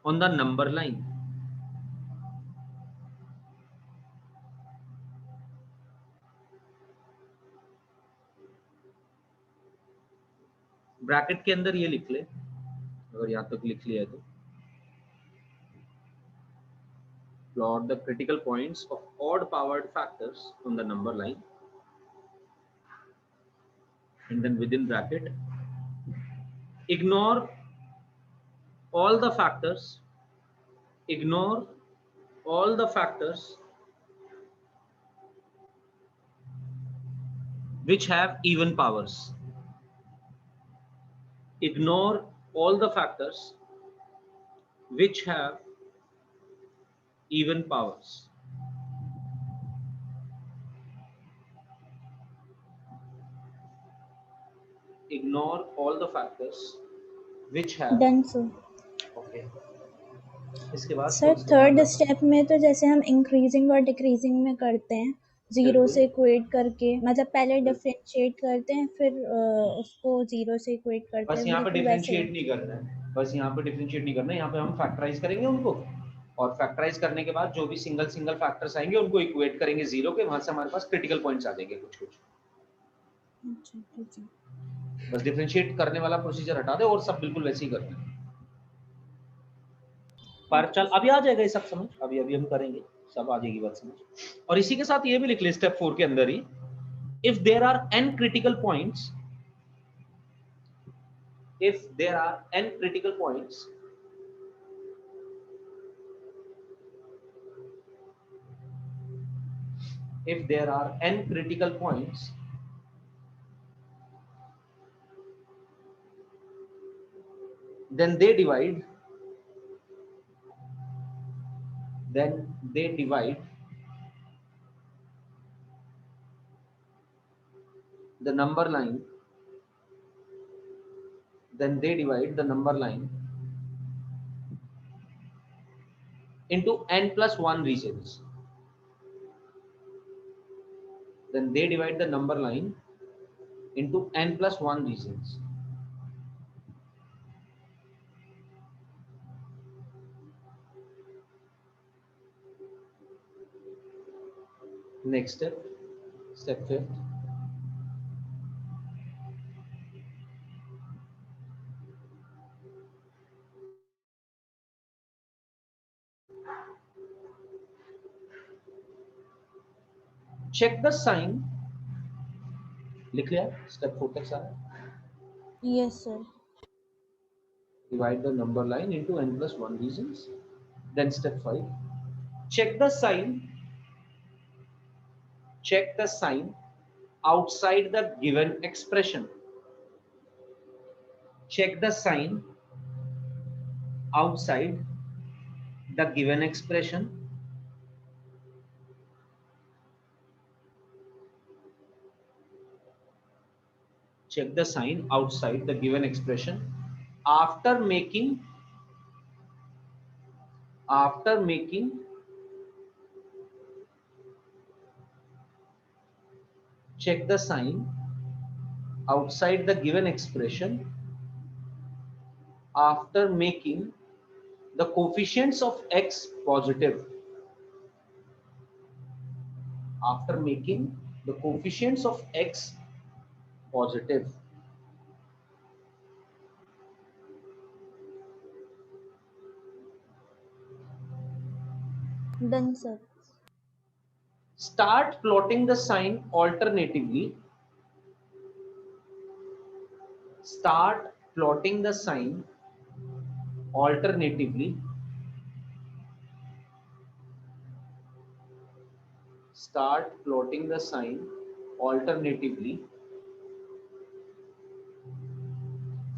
on the number line। Bracket के अंदर ये लिख ले, अगर यहां तक लिख लिया है तो plot the critical points of odd powered factors on the number line, and then within bracket ignore all the factors, ignore all the factors which have even powers, ignore all the factors which have even powers. Ignore all the factors which have. Done sir. Okay. इसके बाद sir third step में तो जैसे हम increasing और decreasing में करते हैं, जीरो से इक्वेट करके, मतलब पहले डिफरेंशिएट करते हैं फिर उसको जीरो से इक्वेट करते हैं। बस यहाँ पे बिल्कुल वैसे डिफरेंशिएट नहीं करना है, बस यहाँ पे डिफरेंशिएट नहीं करना है, यहाँ पे हम फैक्टराइज करेंगे उनको, और फैक्टराइज करने के बाद जो भी सिंगल सिंगल फैक्टर्स आएंगे उनको इक्वेट करेंगे जीरो के, वहां से हमारे पास क्रिटिकल पॉइंट्स आ जाएंगे कुछ कुछ। अच्छा ठीक है। बस डिफरेंशिएट करने वाला प्रोसीजर हटा दे और सब बिल्कुल वैसे ही करना है। पर चल अभी आ जाएगा ये सब समझ, अभी अभी हम करेंगे, सब आ जाएगी बात समझ। और इसी के साथ ये भी लिख ले स्टेप 4 के अंदर ही, if there are n critical points, if there are n critical points, if there are n critical points, then they divide the number line, then they divide the number line into n plus 1 regions, then they divide the number line into n plus 1 regions. Next step, step 5. Check the sign, लिख लिया step 4 तक सारा। Yes sir. Divide the number line into n plus 1 regions. Then step 5, check the sign outside the given expression. Check the sign outside the given expression. Check the sign outside the given expression after making check the sign outside the given expression after making the coefficients of x positive. After making the coefficients of x positive. Done sir. Start plotting the sign alternatively. Start plotting the sign alternatively. Start plotting the sign alternatively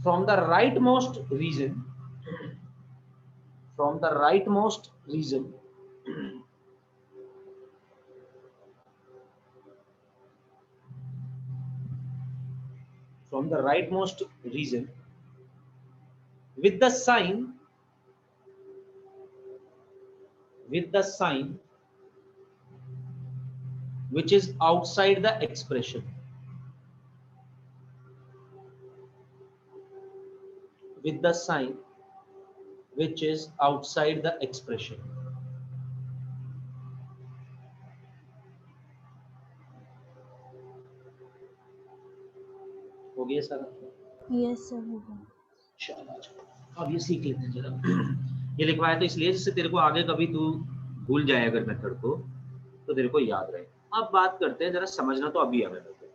from the rightmost region. From the rightmost region. From the rightmost region with the sign which is outside the expression. With the sign which is outside the expression. हो गया सारा? Yes sir हो गया। चलो अब ये सीख लेते हैं जरा। ये लिखवाया तो इसलिए जिससे तेरे को आगे कभी तू भूल जाए अगर मेथड को तो तेरे को याद रहे। अब बात करते हैं, जरा समझना तो अभी है मेथड को।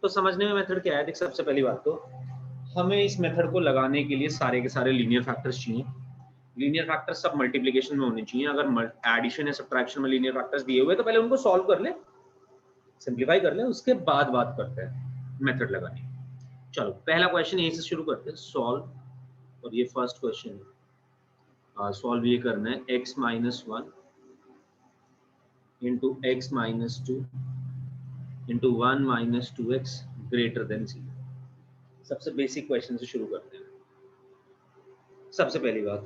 तो समझने में मेथड क्या है, देख सबसे पहली बात तो हमें इस मेथड को लगाने के लिए सारे के सारे लीनियर फैक्टर्स चाहिए। लीनियर फैक्टर्स सब मल्टीप्लिकेशन में होने चाहिए। अगर एडिशन या सब्ट्रैक्शन में लीनियर फैक्टर्स दिए हुए तो पहले उनको सॉल्व कर ले, सिंप्लीफाई कर ले, उसके बाद बात करते हैं मेथड लगाने की। चलो पहला क्वेश्चन यहीं से शुरू करते हैं, सॉल्व। और ये फर्स्ट क्वेश्चन है, सॉल्व ये करना है x minus 1 into x minus 2 into 1 minus 2x greater than 0। सबसे बेसिक क्वेश्चन से शुरू करते हैं। सबसे पहली बात,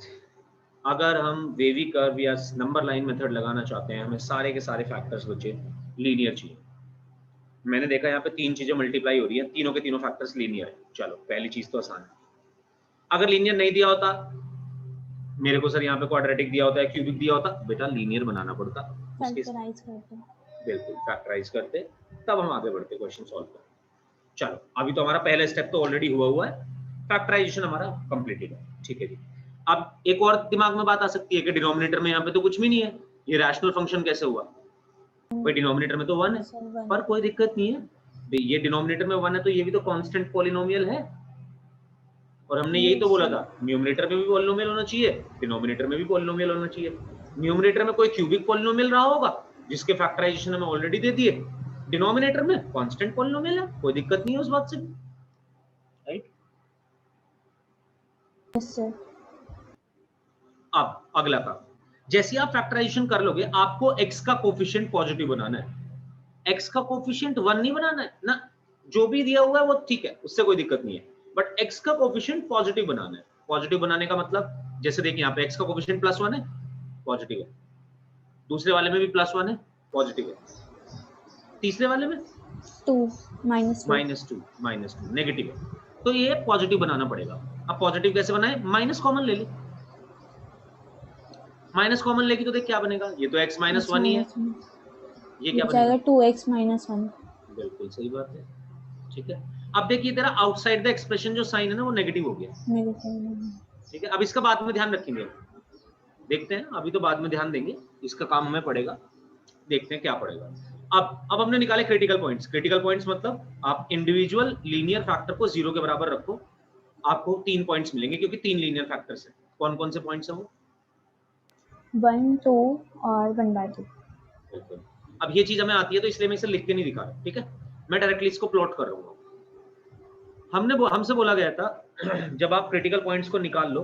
अगर हम वेवी कर्व या नंबर लाइन मेथड लगाना चाहते हैं, हमें सारे के सारे फैक्टर्स बचे लीनियर चाहिए। मैंने देखा यहाँ पे तीन चीजें मल्टीप्लाई हो रही है, तीनों के तीनों फैक्टर्स लीनियर है। चलो पहली चीज तो आसान है। अगर लीनियर नहीं दिया होता, मेरे को सर यहाँ पे क्वाड्रेटिक दिया होता है, क्यूबिक दिया होता, बेटा लीनियर बनाना पड़ता। फैक्टराइज करते, बिल्कुल फैक्टराइज करते, तब हम आगे बढ़ते क्वेश्चन सॉल्व करते। चलो अभी तो हमारा पहला स्टेप तो ऑलरेडी हुआ है, फैक्टराइजेशन हमारा कंप्लीटेड है, ठीक है जी। अब एक और दिमाग में बात आ सकती है कि डिनोमिनेटर में यहाँ पे तो कुछ भी नहीं है, ये रैशनल फंक्शन कैसे हुआ? भाई डिनोमिनेटर में तो 1 है, पर कोई दिक्कत नहीं है, ये डिनोमिनेटर में 1 है तो ये भी तो कांस्टेंट पॉलिनोमियल है। और हमने यही तो बोला था, न्यूमरेटर में भी पॉलिनोमियल होना चाहिए, डिनोमिनेटर में भी पॉलिनोमियल होना चाहिए। न्यूमरेटर में कोई क्यूबिक पॉलिनोमियल रहा होगा जिसके फैक्टराइजेशन हमें ऑलरेडी दे दिए, डिनोमिनेटर में कांस्टेंट पॉलिनोमियल है, कोई दिक्कत नहीं है उस बात से, राइट? Yes sir. अब अगला काम, जैसे आप फैक्टराइजेशन कर लोगे, आपको x का कोफिशिएंट पॉजिटिव बनाना है। x का कोफिशिएंट 1 नहीं बनाना है ना, जो भी दिया हुआ है वो ठीक है, उससे कोई दिक्कत नहीं है, बट x का कोफिशिएंट पॉजिटिव बनाना है। पॉजिटिव बनाने का मतलब, जैसे देखिए यहाँ पे x का कोफिशिएंट +1 है, पॉजिटिव है, दूसरे वाले में भी +1 है, पॉजिटिव है, तीसरे वाले में 2 -2 नेगेटिव है, तो ये पॉजिटिव बनाना पड़ेगा। अब पॉजिटिव कैसे बनाए? माइनस कॉमन ले ले, माइनस कॉमन लेगी तो देख क्या बनेगा, ये तो x माइनस 1 ही है, ये क्या बनेगा? 2x minus 1। बिल्कुल सही बात है, ठीक है। अब देखिए तेरा आउटसाइड द एक्सप्रेशन जो साइन है ना वो नेगेटिव हो गया, ठीक है। अब इसका बाद में ध्यान रखेंगे, देखते हैं, अभी तो बाद में ध्यान देंगे, इसका काम हमें पड़ेगा, देखते हैं क्या पड़ेगा। अब हमने निकाले क्रिटिकल पॉइंट्स। क्रिटिकल पॉइंट्स मतलब आप इंडिविजुअल लीनियर फैक्टर को 0 के बराबर रखो, आपको 3 पॉइंट्स मिलेंगे, क्योंकि 3 लीनियर फैक्टर्स हैं। कौन कौन से पॉइंट्स हैं वो? 1, 2 और 1/2। बिल्कुल। अब ये चीज हमें आती है तो इसलिए मैं इसे लिख के नहीं दिखा रहा, ठीक है, मैं डायरेक्टली इसको प्लॉट कर रहा हूँ। हमसे बोला गया था जब आप क्रिटिकल पॉइंट्स को निकाल लो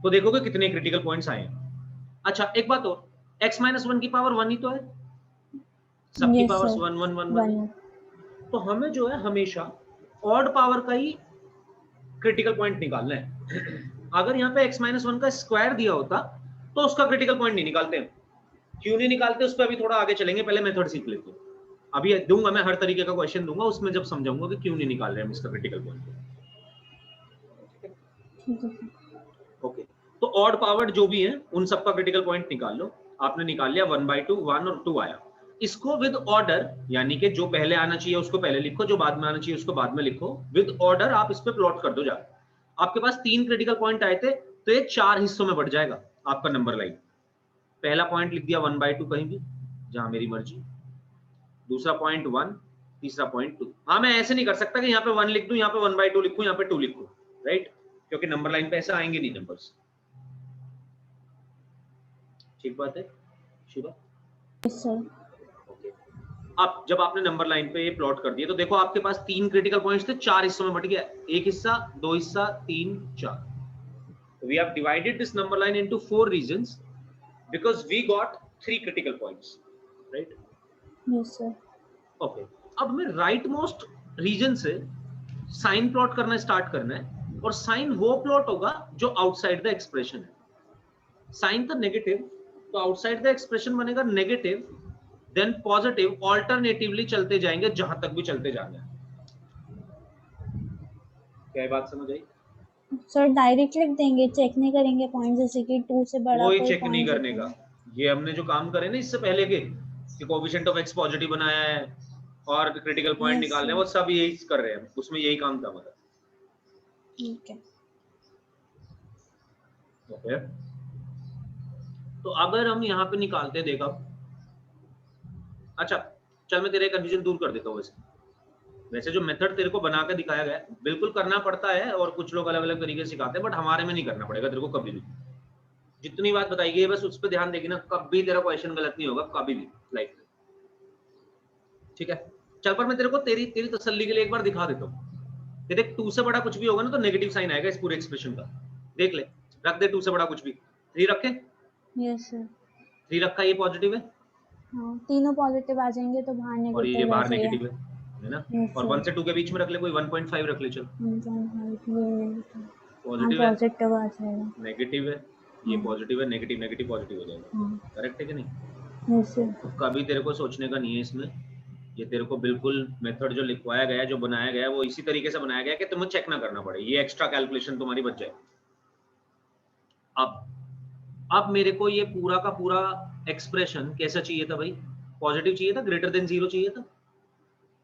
तो देखोगे कितने क्रिटिकल पॉइंट्स आए हैं। अच्छा एक बात और, x माइनस 1 की पावर 1 ही तो है, सबकी पावर्स 1 1 1 1, तो हमें जो है हमेशा ऑड पावर का ही क्रिटिकल पॉइंट निकालना है। अगर यहाँ पे x माइनस 1 का स्क्वायर दिया होता तो उसका क्रिटिकल पॉइंट नहीं निकालते हैं। क्यों नहीं निकालते, उस पर अभी थोड़ा आगे चलेंगे, पहले मेथड सीख लेते हैं। अभी दूंगा मैं हर तरीके का क्वेश्चन दूंगा, उसमें जब समझाऊंगा कि क्यों नहीं निकाल रहे हम इसका क्रिटिकल पॉइंट। ओके, तो ऑड पावर जो भी है उन सबका क्रिटिकल पॉइंट निकाल लो। आपने निकाल लिया 1/2, 1 और 2 आया। इसको विद ऑर्डर, यानी कि जो पहले आना चाहिए उसको पहले लिखो, जो बाद में आना चाहिए उसको बाद में लिखो, विद ऑर्डर आप इस पे प्लॉट कर दो जाकर। आपके पास 3 क्रिटिकल पॉइंट आए थे तो ये 4 हिस्सों में बढ़ जाएगा आपका नंबर लाइन। पहला पॉइंट लिख दिया 1/2 कहीं भी जहां मेरी मर्जी, दूसरा पॉइंट 1, तीसरा पॉइंट 2। हाँ मैं ऐसे नहीं कर सकता कि यहाँ पे 1 लिख दूं, यहाँ पे 1/2 लिखूं, यहाँ पे 2 लिखूं, राइट, क्योंकि नंबर लाइन पे ऐसे आएंगे नहीं नंबर्स। ठीक बात है शिवा? Yes sir. ओके, अब जब आपने नंबर लाइन पे ये प्लॉट कर दिया तो देखो आपके पास 3 क्रिटिकल पॉइंट्स थे, 4 हिस्सों में बट गया, एक हिस्सा, 2 हिस्सा, 3, 4। We have divided this number line into 4 regions because we got 3 critical points, right? Yes sir. Okay, अब हमें राइट मोस्ट रीजन से साइन प्लॉट करना स्टार्ट करना है, और साइन वो प्लॉट होगा जो आउटसाइड द एक्सप्रेशन है। साइन था नेगेटिव तो आउटसाइड द एक्सप्रेशन बनेगा नेगेटिव, देन पॉजिटिव, ऑल्टरनेटिवली चलते जाएंगे जहां तक भी चलते जाना है। क्या ये बात समझ आई? सर डायरेक्ट लिख देंगे, चेक नहीं करेंगे पॉइंट, जैसे कि 2 से बड़ा कोई कोई चेक नहीं point करने का। ये हमने जो काम करे ना इससे पहले के, कि कोएफिशिएंट ऑफ x पॉजिटिव बनाया है और क्रिटिकल पॉइंट निकालने हैं, वो सब यही कर रहे हैं, उसमें यही काम था हमारा। ठीक है, ओके। तो अगर हम यहाँ पे निकालते देखा, अच्छा चल मैं तेरे कंफ्यूजन दूर कर देता हूँ। वैसे जो मेथड तेरे को बना के दिखाया गया है बिल्कुल करना पड़ता है, और कुछ लोग अलग अलग तरीके से सिखाते हैं, बट हमारे में नहीं करना पड़ेगा तेरे को कभी भी। जितनी बात बताई गई है बस उस पर ध्यान देगी ना, कभी तेरा क्वेश्चन गलत नहीं होगा कभी भी लाइफ में, ठीक है। चल पर मैं तेरे को तेरी तसल्ली के लिए एक बार दिखा देता हूँ। देख 2 से बड़ा कुछ भी होगा ना तो नेगेटिव साइन आएगा इस पूरे एक्सप्रेशन का। देख ले, रख दे 2 से बड़ा कुछ भी, 3 रखे, यस सर। 3 रखा, ये पॉजिटिव है, हाँ तीनों पॉजिटिव आ जाएंगे तो बाहर और ये नेगेटिव बाहर ऐसे नेगेटिव है ना। Yes, और sir. 1 से 2 के बीच में रख ले, कोई 1.5 रख ले, चल 1.5 पॉजिटिव है, पॉजिटिव आ जाएगा। नेगेटिव है, ये हाँ। पॉजिटिव है, नेगेटिव नेगेटिव पॉजिटिव हो जाएगा, हाँ करेक्ट है कि नहीं। Yes sir. तो कभी तेरे को सोचने का नहीं है इसमें, ये तेरे को बिल्कुल मेथड जो लिखवाया गया है, जो बनाया गया है, वो इसी तरीके से बनाया गया है कि तुम्हें चेक ना करना पड़े, ये एक्स्ट्रा कैलकुलेशन तुम्हारी बच जाए। अब मेरे को ये पूरा का पूरा एक्सप्रेशन कैसा चाहिए था भाई, पॉजिटिव चाहिए था, ग्रेटर देन 0 चाहिए था।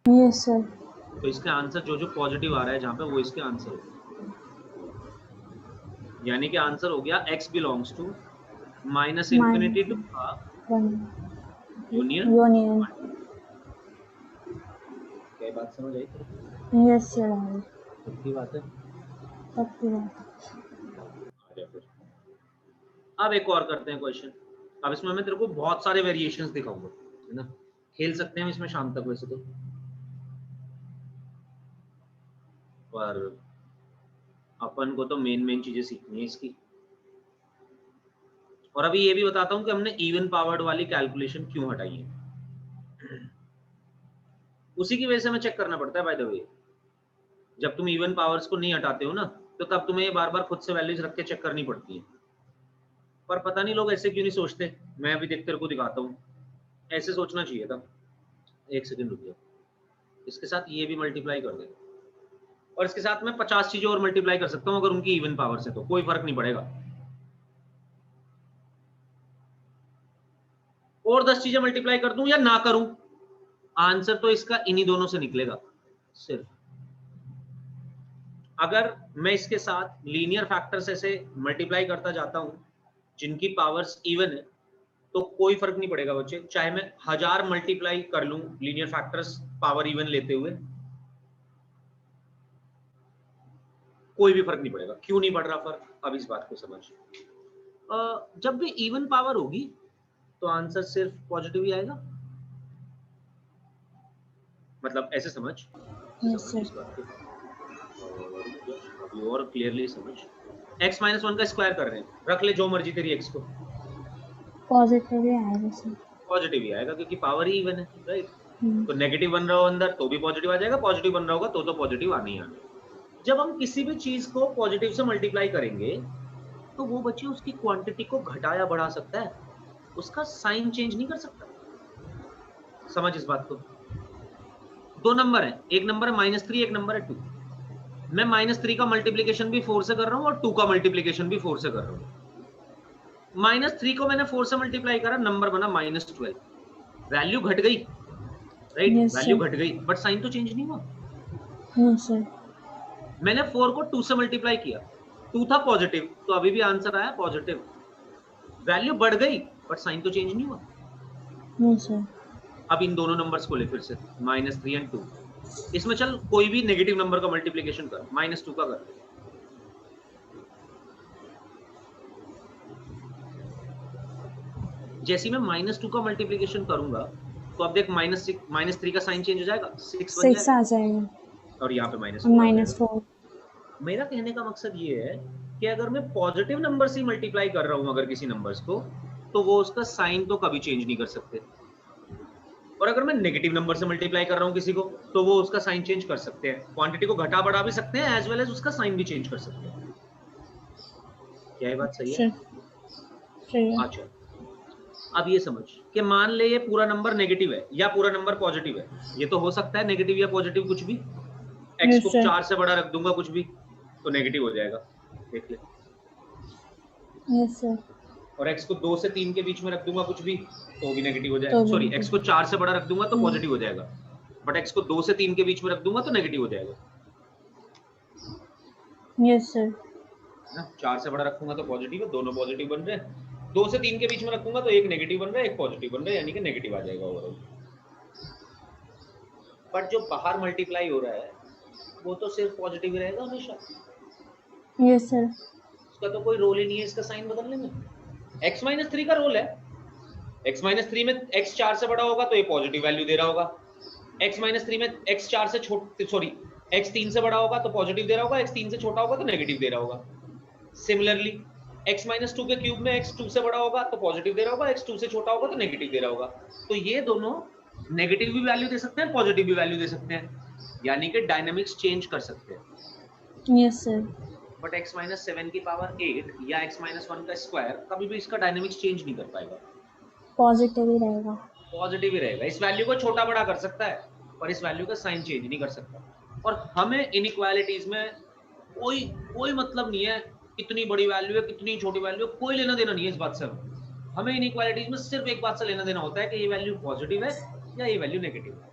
Yes sir. तो इसके आंसर जो पॉजिटिव आ रहा है जहां पे, वो इसके आंसर हो, यानी कि आंसर हो गया x belongs to minus infinity to union. क्या बात समझ आई? Yes sir. पक्की बात है। पक्की बात। अब एक और करते हैं क्वेश्चन। अब इसमें मैं तेरे को बहुत सारे वेरिएशंस दिखाऊंगा, है ना, खेल सकते हैं हम इसमें शाम तक वैसे तो, पर अपन को तो मेन चीजें सीखनी है इसकी। और अभी ये भी बताता हूं कि हमने इवन पावर्ड वाली कैलकुलेशन क्यों हटाई है, उसी की वजह से हमें चेक करना पड़ता है बाय द वे। जब तुम इवन पावर्स को नहीं हटाते हो ना, तो तब तुम्हें ये बार बार खुद से वैल्यूज रख के चेक करनी पड़ती है। पर पता नहीं लोग ऐसे क्यों नहीं सोचते, मैं अभी तेरे को दिखाता हूँ, ऐसे सोचना चाहिए था। एक सेकंड रुकिए, इसके साथ ये भी मल्टीप्लाई कर दे, और इसके साथ मैं 50 चीजें और मल्टीप्लाई कर सकता हूँ अगर उनकी इवन पावर से, तो कोई फर्क नहीं पड़ेगा। और 10 चीजें मल्टीप्लाई कर दूं या ना करूं, आंसर तो इसका इन्हीं दोनों से निकलेगा सिर्फ। अगर मैं इसके साथ लीनियर फैक्टर्स ऐसे मल्टीप्लाई करता जाता हूं जिनकी पावर्स इवन है, तो कोई फर्क नहीं पड़ेगा बच्चे, चाहे मैं 1000 मल्टीप्लाई कर लूं लीनियर फैक्टर्स पावर इवन लेते हुए, कोई भी फर्क नहीं पड़ेगा। क्यों नहीं पड़ रहा फर्क, अब इस बात को समझ। जब भी इवन पावर होगी तो आंसर सिर्फ पॉजिटिव ही आएगा, मतलब ऐसे समझ, यस इस बात को अभी और क्लियरली समझ। x माइनस 1 का स्क्वायर कर रहे हैं, रख ले जो मर्जी तेरी x को, पॉजिटिव ही आएगा सर। पॉजिटिव ही आएगा क्योंकि पावर ही इवन है, राइट। तो नेगेटिव बन रहा हो अंदर तो भी पॉजिटिव आ जाएगा, पॉजिटिव बन रहा होगा तो पॉजिटिव आना ही आना। जब हम किसी भी चीज को पॉजिटिव से मल्टीप्लाई करेंगे तो वो बच्चे उसकी क्वांटिटी को घटा या बढ़ा सकता है, उसका साइन चेंज नहीं कर सकता। समझ इस बात को। 2 नंबर है, एक नंबर है -3, एक नंबर है 2। मैं -3 का मल्टीप्लिकेशन भी 4 से कर रहा हूं और 2 का मल्टीप्लिकेशन भी 4 से कर रहा हूं। -3 को मैंने 4 से मल्टीप्लाई करा, नंबर बना -12, वैल्यू घट गई, राइट, वैल्यू घट गई, बट साइन तो चेंज नहीं हुआ। Yes sir. मैंने 4 को 2 से मल्टीप्लाई किया, 2 था पॉजिटिव, तो अभी भी आंसर आया पॉजिटिव, वैल्यू बढ़ गई बट साइन तो चेंज नहीं हुआ। Yes sir. अब इन दोनों नंबर्स को ले फिर से, -3 और 2, इसमें चल कोई भी नेगेटिव नंबर का मल्टीप्लिकेशन कर, -2 का कर। जैसे मैं -2 का मल्टीप्लिकेशन करूंगा तो अब देख -3 का साइन चेंज हो जाएगा, 6 आ जाएगा, और यहाँ पे -4। मेरा कहने का मकसद ये है कि अगर मैं पॉजिटिव नंबर से मल्टीप्लाई कर रहा हूं अगर किसी नंबर्स को, तो वो उसका साइन तो कभी चेंज नहीं कर सकते, और अगर मैं नेगेटिव नंबर से मल्टीप्लाई कर रहा हूं किसी को, तो वो उसका साइन चेंज कर सकते हैं, क्वांटिटी को घटा बढ़ा भी सकते हैं, एज वेल एज उसका साइन भी चेंज कर सकते हैं। क्या ये बात सही है? अच्छा, अब ये समझ कि मान ले ये पूरा नंबर नेगेटिव है या पूरा नंबर पॉजिटिव है, ये तो हो सकता है नेगेटिव या पॉजिटिव कुछ भी। x को 4 से बड़ा रख दूंगा कुछ भी तो नेगेटिव हो जाएगा, देख ले। Yes sir. और x को 2 से 3 के बीच में रख दूंगा कुछ भी तो भी नेगेटिव हो जाएगा, सॉरी x को 4 से बड़ा रख दूंगा तो पॉजिटिव हो जाएगा, बट x को 2 से 3 के बीच में रख दूंगा तो नेगेटिव हो जाएगा। Yes sir. 4 से बड़ा रखूंगा तो पॉजिटिव है, दोनों पॉजिटिव बन रहे हैं, 2 से 3 के बीच में रखूंगा तो एक नेगेटिव बन रहा है, एक पॉजिटिव बन रहा है, यानी कि नेगेटिव आ जाएगा ओवरऑल। बट जो बाहर मल्टीप्लाई हो रहा है वो तो सिर्फ पॉजिटिव ही रहेगा हमेशा। Yes sir. उसका तो कोई रोल ही नहीं है इसका साइन बदलने में। x-3 का रोल है, x-3 में x 4 से बड़ा होगा तो ये पॉजिटिव वैल्यू दे रहा होगा, x-3 में x 4 से x 3 से बड़ा होगा तो पॉजिटिव दे रहा होगा, x 3 से छोटा होगा तो नेगेटिव दे रहा होगा। सिमिलरली x-2 के क्यूब में x 2 से बड़ा होगा तो पॉजिटिव दे रहा होगा, x 2 से छोटा होगा तो नेगेटिव दे रहा होगा। तो ये दोनों नेगेटिव भी वैल्यू दे सकते हैं, पॉजिटिव भी वैल्यू दे सकते हैं, यानी कि डायनामिक्स चेंज कर सकते हैं। Yes sir. बट x-7 की पावर 8 या x-1 का स्क्वायर कभी भी इसका डायनामिक्स चेंज नहीं कर पाएगा, पॉजिटिव ही रहेगा। पॉजिटिव ही रहेगा। इस वैल्यू को छोटा बड़ा कर सकता है पर इस वैल्यू का साइन चेंज नहीं कर सकता। और हमें इनइक्वालिटीज में कोई मतलब नहीं है कितनी बड़ी वैल्यू है कितनी छोटी वैल्यू है, कोई लेना देना नहीं है इस बात से। हमें इनइक्वालिटीज में सिर्फ एक बात से लेना देना होता है कि ये वैल्यू पॉजिटिव है या ये वैल्यू नेगेटिव है,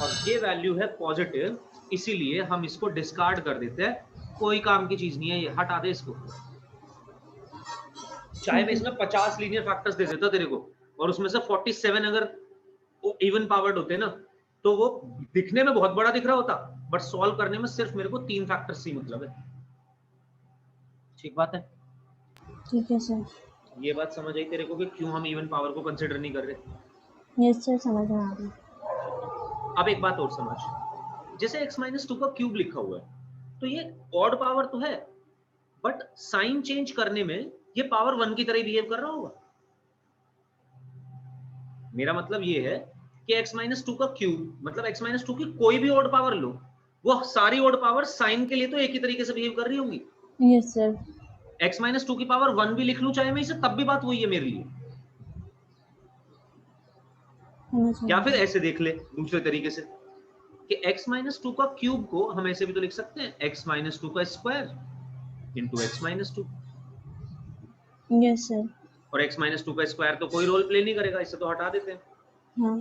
और ये वैल्यू है पॉजिटिव, इसीलिए हम इसको डिस्कार्ड कर देते हैं। कोई काम की चीज नहीं है ये, हटा दे इसको। चाहे मैं इसमें 50 लीनियर फैक्टर्स दे देता तेरे को और उसमें से 47 अगर वो इवन पावर्ड होते ना तो वो दिखने में बहुत बड़ा दिख रहा होता, बट सॉल्व करने में सिर्फ मेरे को 3 फैक्टर्स से मतलब है। ठीक बात है? ठीक है सर। ये बात समझ आई तेरे को कि क्यों हम इवन पावर को कंसिडर नहीं कर रहे? यस सर, समझ में आ गई। अब एक बात और समझ, जैसे x-2 का क्यूब लिखा हुआ है तो ये ऑड पावर तो है, बट साइन चेंज करने में ये पावर 1 की तरह बिहेव कर रहा होगा। मेरा मतलब ये है कि x-2 का क्यूब मतलब x-2 की कोई भी ऑड पावर लो, वो सारी ऑड पावर साइन के लिए तो एक ही तरीके से बिहेव कर रही होंगी। Yes sir. x-2 की पावर 1 भी लिख लूं चाहे मैं इसे, तब भी बात वही है मेरे लिए। या फिर ऐसे देख ले दूसरे तरीके से कि x-2 का क्यूब को हम ऐसे भी तो लिख सकते हैं x-2 का square into x-2। Yes sir. और x-2 का स्क्वायर तो कोई रोल प्ले नहीं करेगा, इसे तो हटा देते हैं। हाँ।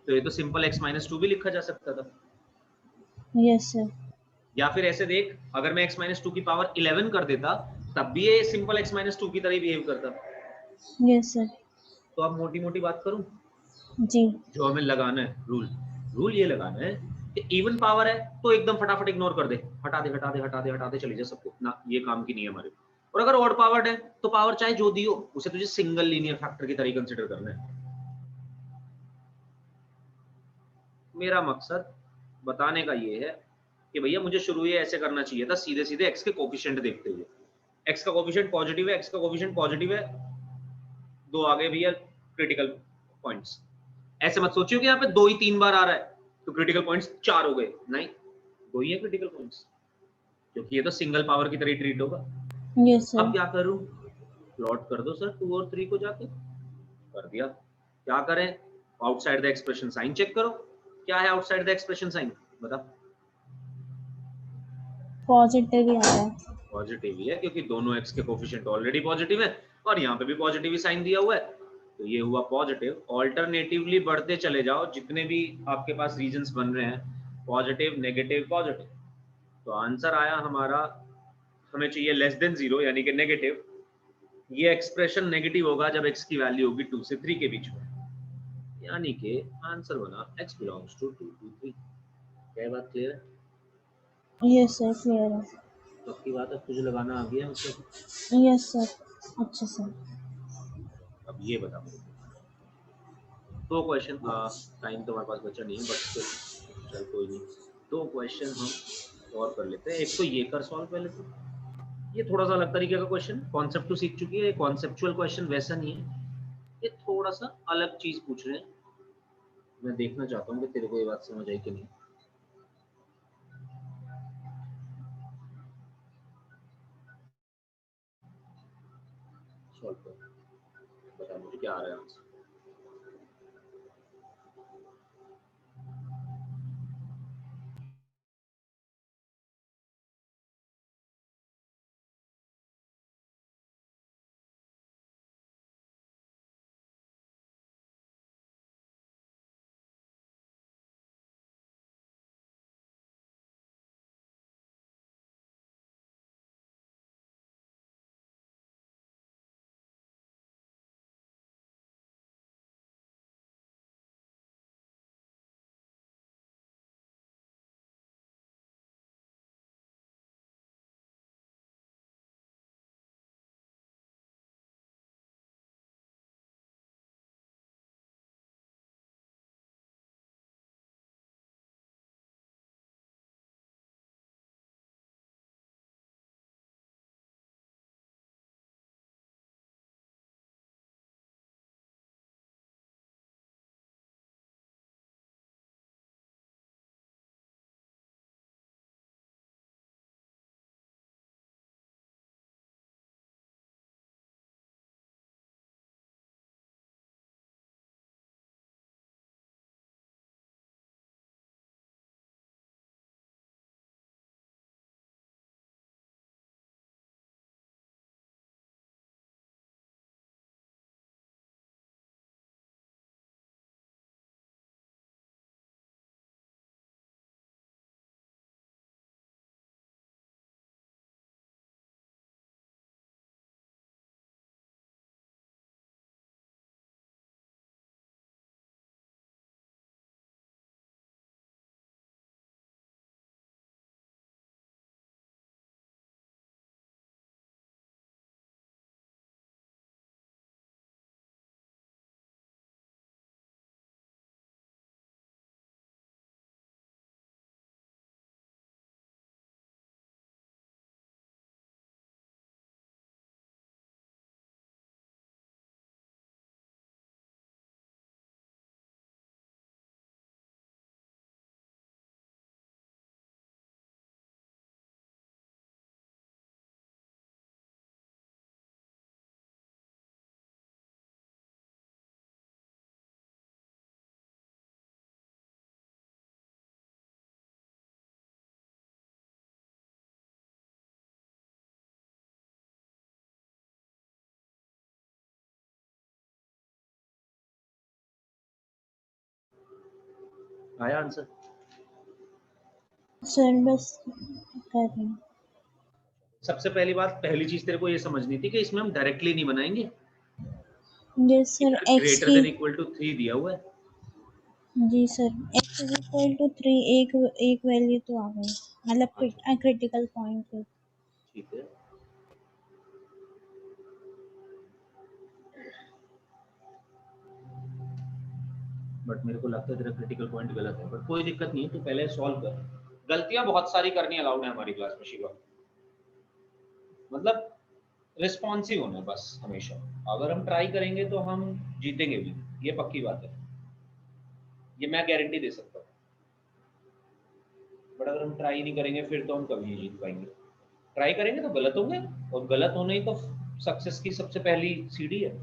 तो ये तो सिंपल x-2 भी लिखा जा सकता था। Yes sir. या फिर ऐसे देख, अगर मैं x-2 की पावर 11 कर देता तब भी ये सिंपल x-2 की तरह बिहेव करता। Yes sir. तो अब मोटी मोटी बात करूं, जी। जो हमें लगाना है रूल ये लगाना है कि इवन पावर है तो एकदम फटाफट इग्नोर कर दे, हटा दे हटा दे हटा दे हटा दे चली जा सबको ना, ये काम की नहीं है हमारे। और अगर ऑड पावर्ड है तो पावर चाहे जो दी हो उसे तुझे सिंगल लीनियर फैक्टर की तरह कंसीडर करना है। मेरा मकसद बताने का ये है कि भैया मुझे शुरू ये ऐसे करना चाहिए था, सीधे सीधे एक्स के कोफिशिएंट देखते हुए। एक्स का कोफिशिएंट पॉजिटिव है, एक्स का कोफिशिएंट पॉजिटिव है, दो आ गए भैया क्रिटिकल पॉइंट्स। ऐसे मत सोचियो कि यहाँ पे 2 ही 3 बार आ रहा है तो क्रिटिकल पॉइंट्स 4 हो गए, नहीं 2 ही है क्रिटिकल पॉइंट्स, क्योंकि ये तो सिंगल पावर की तरह ट्रीट होगा। यस अब सर। क्या करूं, प्लॉट कर दो सर 2 और 3 को जाके, कर दिया। क्या करें, outside the expression sign check करो। क्या है आउटसाइड द एक्सप्रेशन साइन, बता। पॉजिटिव ही आ रहा है। पॉजिटिव ही है क्योंकि दोनों एक्स के कोफिशिएंट ऑलरेडी पॉजिटिव है और यहाँ पे भी पॉजिटिव ही साइन दिया हुआ है, तो ये हुआ पॉजिटिव। ऑल्टरनेटिवली बढ़ते चले जाओ, जितने भी आपके पास रीजंस बन रहे हैं पॉजिटिव नेगेटिव पॉजिटिव, तो आंसर आया हमारा, हमें चाहिए लेस देन 0 यानी कि नेगेटिव। ये एक्सप्रेशन नेगेटिव होगा जब x की वैल्यू होगी 2 से 3 के बीच में, यानी कि आंसर बना x बिलोंग्स टू 2 to 3। क्या बात क्लियर है? यस सर, क्लियर है। पक्की बात है, तुझे लगाना आ गया मतलब? यस सर, अच्छा सर। अब ये बता मुझे, 2 क्वेश्चन, टाइम तो हमारे पास बचा नहीं है बट चल कोई नहीं, 2 क्वेश्चन हम और कर लेते हैं। एक तो ये कर सॉल्व पहले तो, ये थोड़ा सा अलग तरीके का क्वेश्चन, कॉन्सेप्ट तो सीख चुकी है, कॉन्सेप्चुअल क्वेश्चन वैसा नहीं है, ये थोड़ा सा अलग चीज पूछ रहे हैं। मैं देखना चाहता हूँ कि तेरे को ये बात समझ आई कि नहीं। सॉल्व कर, बता मुझे क्या आ रहा है आंसर। आया आंसर? सर बस कर रही हूँ। सबसे पहली बात, पहली चीज तेरे को ये समझनी थी कि इसमें हम डायरेक्टली नहीं बनाएंगे। जी सर, इधर एक्स ग्रेटर की, देन इक्वल टू 3 दिया हुआ है। जी sir, x is equal to 3, एक वैल्यू तो आ गई, मतलब क्रिटिकल पॉइंट पे। ठीक है, बट मेरे को लगता है तेरा क्रिटिकल पॉइंट गलत है, बट कोई दिक्कत नहीं है, तू पहले सॉल्व कर। गलतियां बहुत सारी करनी अलाउड है हमारी क्लास में शिवा, मतलब रिस्पॉन्सिव होना बस हमेशा। अगर हम ट्राई करेंगे तो हम जीतेंगे भी, ये पक्की बात है, ये मैं गारंटी दे सकता हूँ। बट अगर हम ट्राई नहीं करेंगे फिर तो हम कभी नहीं जीत पाएंगे। ट्राई करेंगे तो गलत होंगे, और गलत होने ही तो सक्सेस की सबसे पहली सीढ़ी है।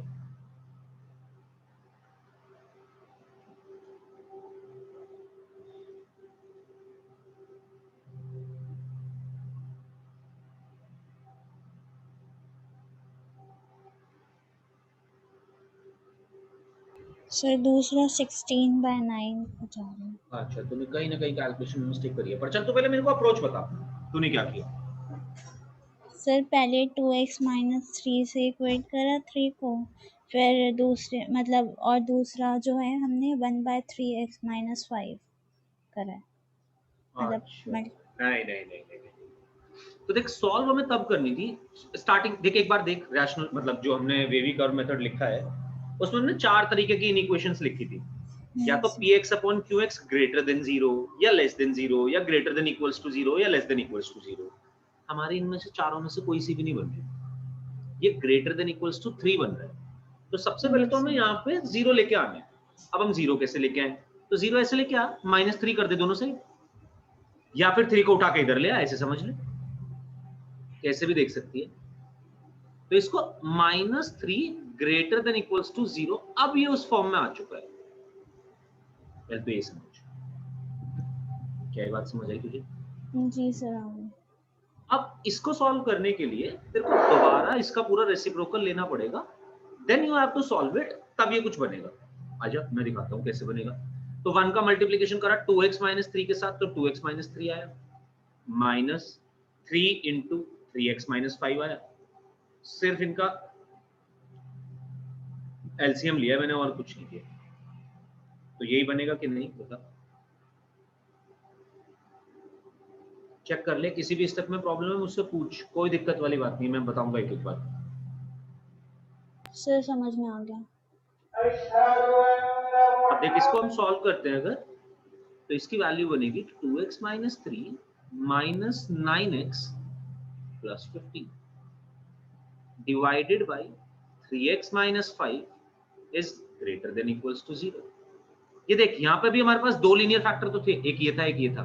सर दूसरा 16/9 जा रहा है। अच्छा, तूने कहीं ना कहीं कैलकुलेशन में मिस्टेक करी है, पर चल तो पहले मेरे को अप्रोच बता, तूने क्या किया? सर पहले 2x माइनस 3 से इक्वेट करा 3 को, फिर दूसरे मतलब और दूसरा जो है हमने 1/3x माइनस 5 करा है, मतलब अच्छा, नहीं नहीं नहीं नहीं, तो देख सॉल्व हमें तब करनी थी स्टार्टिंग। देख एक बार देख, रैशनल मतलब जो हमने वेवी कर्व मेथड लिखा है उसमें हमने 4 तरीके की इनइक्वेशंस लिखी थी, या तो px upon qx greater than 0 या लेस देन 0 या ग्रेटर देन इक्वल्स टू 0 या लेस देन इक्वल्स टू 0। हमारी इनमें से चारों में से कोई सी भी नहीं बन रही, ये ग्रेटर देन इक्वल्स टू 3 बन रहा है। तो सबसे पहले तो हमें यहाँ पे 0 लेके आना है। अब हम 0 कैसे लेके आए? तो 0 ऐसे लेके आ, -3 कर दे दोनों से, या फिर 3 को उठा के इधर ले आ, ऐसे समझ ले, कैसे भी देख सकती है। तो इसको -3 ग्रेटर देन इक्वल्स टू 0, अब ये उस फॉर्म में आ चुका है। पहले तो ये समझ, क्या ये बात समझ आई तुझे? जी सर आ गई। अब इसको सॉल्व करने के लिए तेरे को दोबारा इसका पूरा रेसिप्रोकल लेना पड़ेगा, then you have to solve it, तब ये कुछ बनेगा। आजा मैं दिखाता हूँ कैसे बनेगा। तो 1 का मल्टीप्लिकेशन करा 2x - 3 के साथ, तो 2x - 3 आया, -3 इंटू 3x - 5 आया। सिर्फ इनका एलसीएम लिया मैंने और कुछ नहीं किया, तो यही बनेगा कि नहीं बता, चेक कर ले। किसी भी स्टेप में प्रॉब्लम है मुझसे पूछ, कोई दिक्कत वाली बात नहीं, मैं बताऊंगा एक एक बार। सर समझ में आ गया। अब देख इसको हम सॉल्व करते हैं अगर, तो इसकी वैल्यू बनेगी 2x - 3 - 9x + 15 divided by 3x - 5 is greater than equals to 0। ये देख यहाँ पे भी हमारे पास दो लीनियर फैक्टर तो थे, एक ये था एक ये था,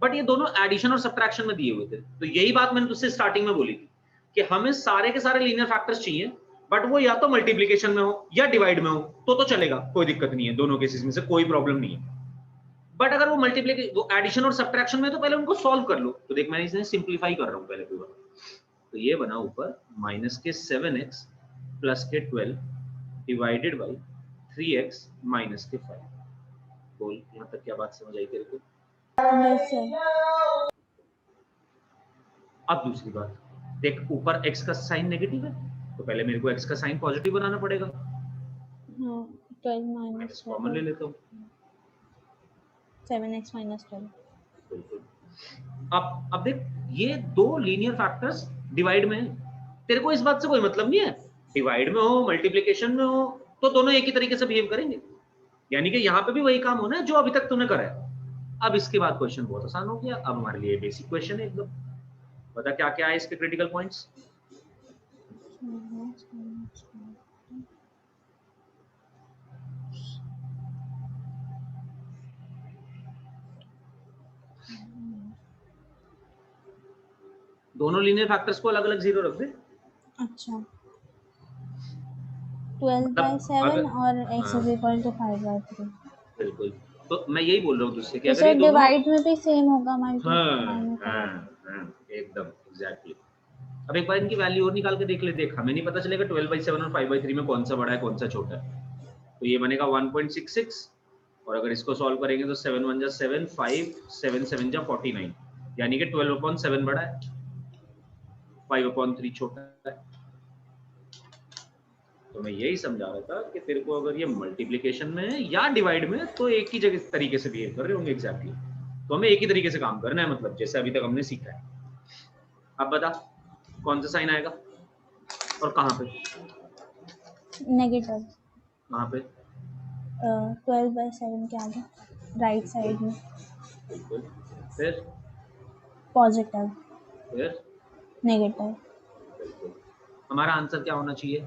बट ये दोनों एडिशन और सब्ट्रैक्शन में दिए हुए थे। तो यही बात मैंने तुझसे स्टार्टिंग में बोली थी कि हमें सारे के सारे लीनियर फैक्टर्स चाहिए, बट वो या तो मल्टीप्लिकेशन में हो या डिवाइड में हो, तो चलेगा, कोई दिक्कत नहीं है, दोनों केसेस में से कोई प्रॉब्लम नहीं है। बट अगर वो मल्टीप्लिकेशन, वो एडिशन और सब्ट्रैक्शन में, तो पहले उनको सॉल्व कर लो। तो देख मैं इसे सिंपलीफाई कर रहा हूँ पहले पूरा। तो ये बना ऊपर -7x + 12 डिवाइडेड बाय 3x - 5। बोल यहाँ तक क्या बात समझ आई तेरे को? Yes sir. अब दूसरी बात देख, ऊपर x का साइन नेगेटिव है, तो पहले मेरे को x का साइन पॉजिटिव बनाना पड़ेगा। हाँ 12 माइनस कॉमन ले लेता हूँ, 7x - 12। बिल्कुल। अब देख ये दो लीनियर फैक्टर्स डिवाइड में है, तेरे को इस बात से कोई मतलब नहीं है, डिवाइड में हो मल्टीप्लिकेशन में हो तो दोनों एक ही तरीके से बिहेव करेंगे, यानी कि यहाँ पे भी वही काम होना है जो अभी तक तूने करा है। अब इसके बाद क्वेश्चन बहुत आसान हो गया, अब हमारे लिए बेसिक क्वेश्चन है एकदम। बता क्या क्या है इसके क्रिटिकल पॉइंट्स? दोनों लीनियर फैक्टर्स को अलग अलग 0 रख दे। अच्छा 12/7 और x इज इक्वल टू 5/3। बिल्कुल, तो मैं यही बोल रहा हूँ तुझसे कि तो अगर ये सर दोनों, डिवाइड में भी सेम होगा, मल्टीप्लाई में एकदम एग्जैक्टली। अब एक बार इनकी वैल्यू और निकाल के देख ले, देख हमें नहीं पता चलेगा 12/7 और 5/3 में कौन सा बड़ा है कौन सा छोटा है। तो ये बनेगा 1.66 और अगर इसको सॉल्व करेंगे तो 7 1 जा 7, 5 7 7 जा 49, यानी कि 12/7 बड़ा है, 5/3 छोटा है। तो मैं यही समझा रहा था कि तेरे को अगर ये मल्टीप्लिकेशन में है या डिवाइड में तो एक ही जगह तरीके से बिहेव कर रहे होंगे एग्जैक्टली, तो हमें एक ही तरीके से काम करना है, मतलब जैसे अभी तक हमने सीखा है। अब बता कौन सा साइन आएगा और कहाँ पे? नेगेटिव। कहाँ पे? 12/7 के आगे राइट साइड में। बिल्कुल। फिर पॉजिटिव। फिर नेगेटिव। बिल्कुल। हमारा आंसर क्या होना चाहिए?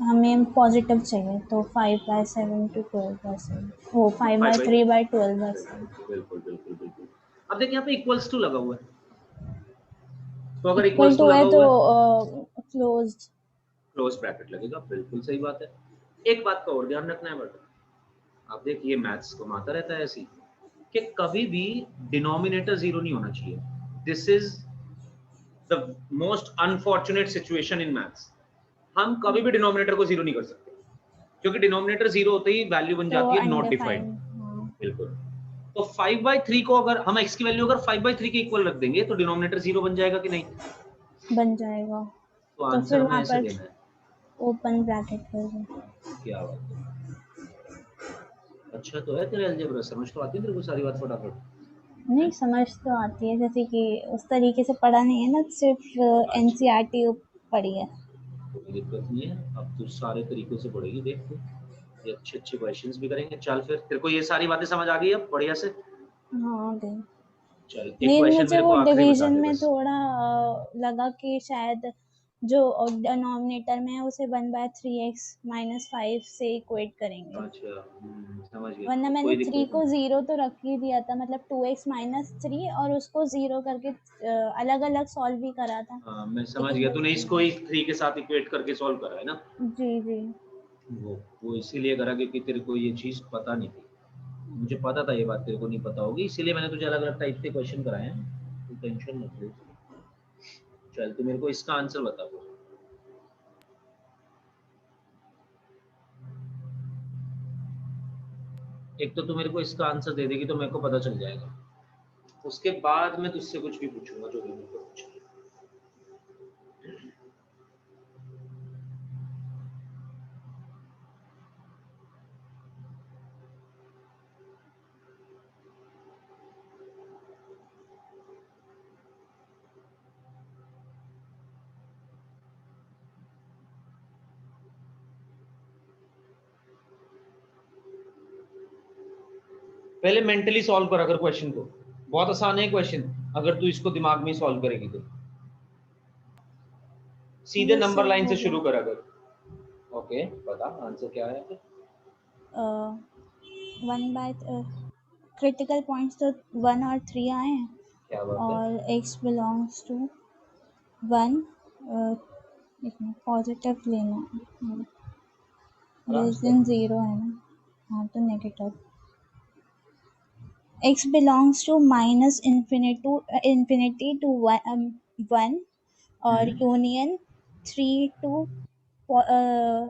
हमें पॉजिटिव चाहिए, तो 5/7 to 12/7, वो 5/3/12/7। बिल्कुल बिल्कुल बिल्कुल। अब देख यहाँ पे इक्वल्स टू लगा हुआ है, तो अगर इक्वल इक्वल्स टू टू है लगा तो हुआ है क्लोज्ड। क्लोज ब्रैकेट लगेगा, बिल्कुल सही बात है। एक बात का और ध्यान रखना है बेटा, आप देख ये मैथ्स घुमाता रहता है ऐसी कि कभी भी डिनोमिनेटर जीरो नहीं होना चाहिए। This is the most unfortunate situation in maths. हम कभी भी डिनोमिनेटर को जीरो नहीं कर सकते, क्योंकि डिनोमिनेटर जीरो होते ही वैल्यू बन तो जाती है नॉट डिफाइंड। अनडिफाइंड। बिल्कुल। तो 5/3 को अगर हम x की वैल्यू अगर 5/3 के इक्वल रख देंगे तो डिनोमिनेटर जीरो बन जाएगा कि नहीं? बन जाएगा, तो तो आंसर फिर हमें वहाँ ऐसे पर देना है। ओपन ब्रैकेट कर दो। क्या बात है, अच्छा तो है तेरे अलजेब्रा, समझ तो आती है तेरे को सारी बात फटाफट? नहीं, समझ तो आती है, जैसे कि उस तरीके से पढ़ा नहीं है ना, सिर्फ एनसीईआरटी पढ़ी है। कोई दिक्कत नहीं है, अब तो सारे तरीकों से पढ़ेगी, देख तू ये अच्छे अच्छे क्वेश्चंस भी करेंगे। चल फिर तेरे को ये सारी बातें समझ आ गई अब बढ़िया से? हाँ गई। चल एक नहीं, क्वेश्चन मुझे मेरे वो को आखिरी बता डिवीजन दे में बस। थोड़ा लगा कि शायद जो डिनोमिनेटर में है उसे 1/3x-5 से इक्वेट करेंगे, अच्छा समझ गया, वरना मैंने कोई 3 दिक्कत को नहीं। 0 तो रख ही दिया था, मतलब 2x-3 और उसको 0 करके अलग अलग सॉल्व भी करा था। हाँ मैं समझ लेकिन गया, वो तूने इसको ही 3 के साथ इक्वेट करके सॉल्व करा है ना? जी जी। वो इसीलिए करा क्योंकि तेरे को ये चीज पता नहीं थी, मुझे पता था ये बात तेरे को नहीं पता होगी, इसीलिए मैंने तुझे अलग अलग टाइप के क्वेश्चन कराए हैं, तू टेंशन मत ले। चल तू मेरे को इसका आंसर बता दो। एक तो तू मेरे को इसका आंसर दे देगी तो मेरे को पता चल जाएगा, उसके बाद मैं तुझसे कुछ भी पूछूंगा जो भी मेरे को पूछे। पहले मेंटली सॉल्व कर अगर क्वेश्चन को, बहुत आसान है क्वेश्चन, अगर तू इसको दिमाग में सॉल्व करेगी तो सीधे ये नंबर सॉल्व लाइन हो से गया। शुरू कर अगर। ओके बता आंसर क्या है फिर? क्रिटिकल पॉइंट्स तो 1 और 3 आए हैं, क्या बात है, और x बिलोंग्स टू 1, पॉजिटिव लेना है, आराम लेस से देन कर। 0 है ना, हाँ तो negative. x belongs to -infinity to 1 और यूनियन 3 to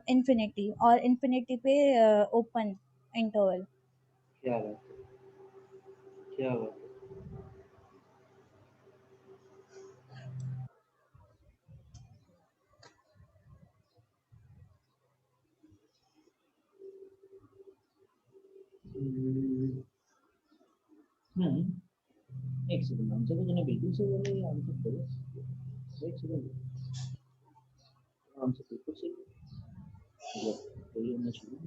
infinity और infinity पे ओपन इंटरवल। क्या बात है, क्या बात है। एक सेकंड आंसर तो तूने बिल्कुल सही बोला, ये आंसर तो एक सेकंड आंसर बिल्कुल सही है, मतलब सही होना चाहिए।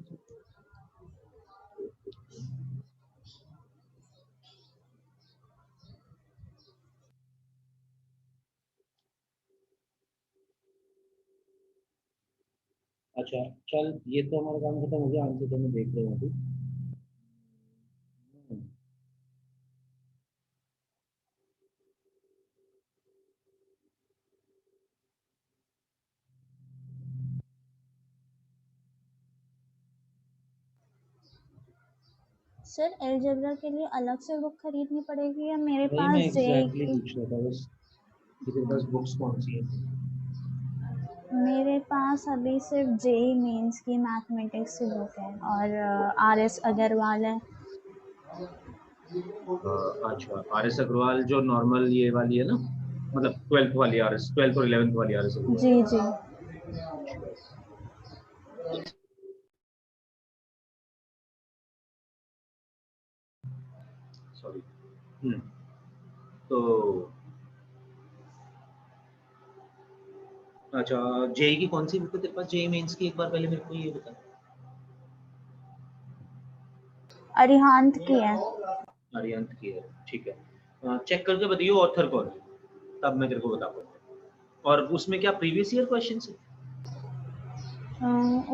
अच्छा चल ये तो हमारा काम खत्म हो गया, आंसर तो मैं देख रहा हूँ अभी। सर अलजेब्रा के लिए अलग से बुक खरीदनी पड़ेगी या मेरे वही मैं पास एग्जैक्टली जाएगी? पूछ रहा था बस कि तेरे पास बुक्स कौन सी है। मेरे पास अभी सिर्फ जेई मेंस की मैथमेटिक्स की बुक है और आरएस अग्रवाल है। अच्छा, आर एस अग्रवाल जो नॉर्मल ये वाली है ना, मतलब 12th वाली आर एस, 12th और 11th वाली आर एस अग्रवाल। जी जी। सॉरी। तो अच्छा, जेई की कौन सी बुक है तेरे पास, जेई मेंस की? एक बार पहले मेरे को ये बता। अरिहांत की है। अरिहंत की है, ठीक है। चेक करके बताइए ऑथर कौन है, तब मैं तेरे को बता पाऊंगा। और उसमें क्या प्रीवियस ईयर क्वेश्चन है?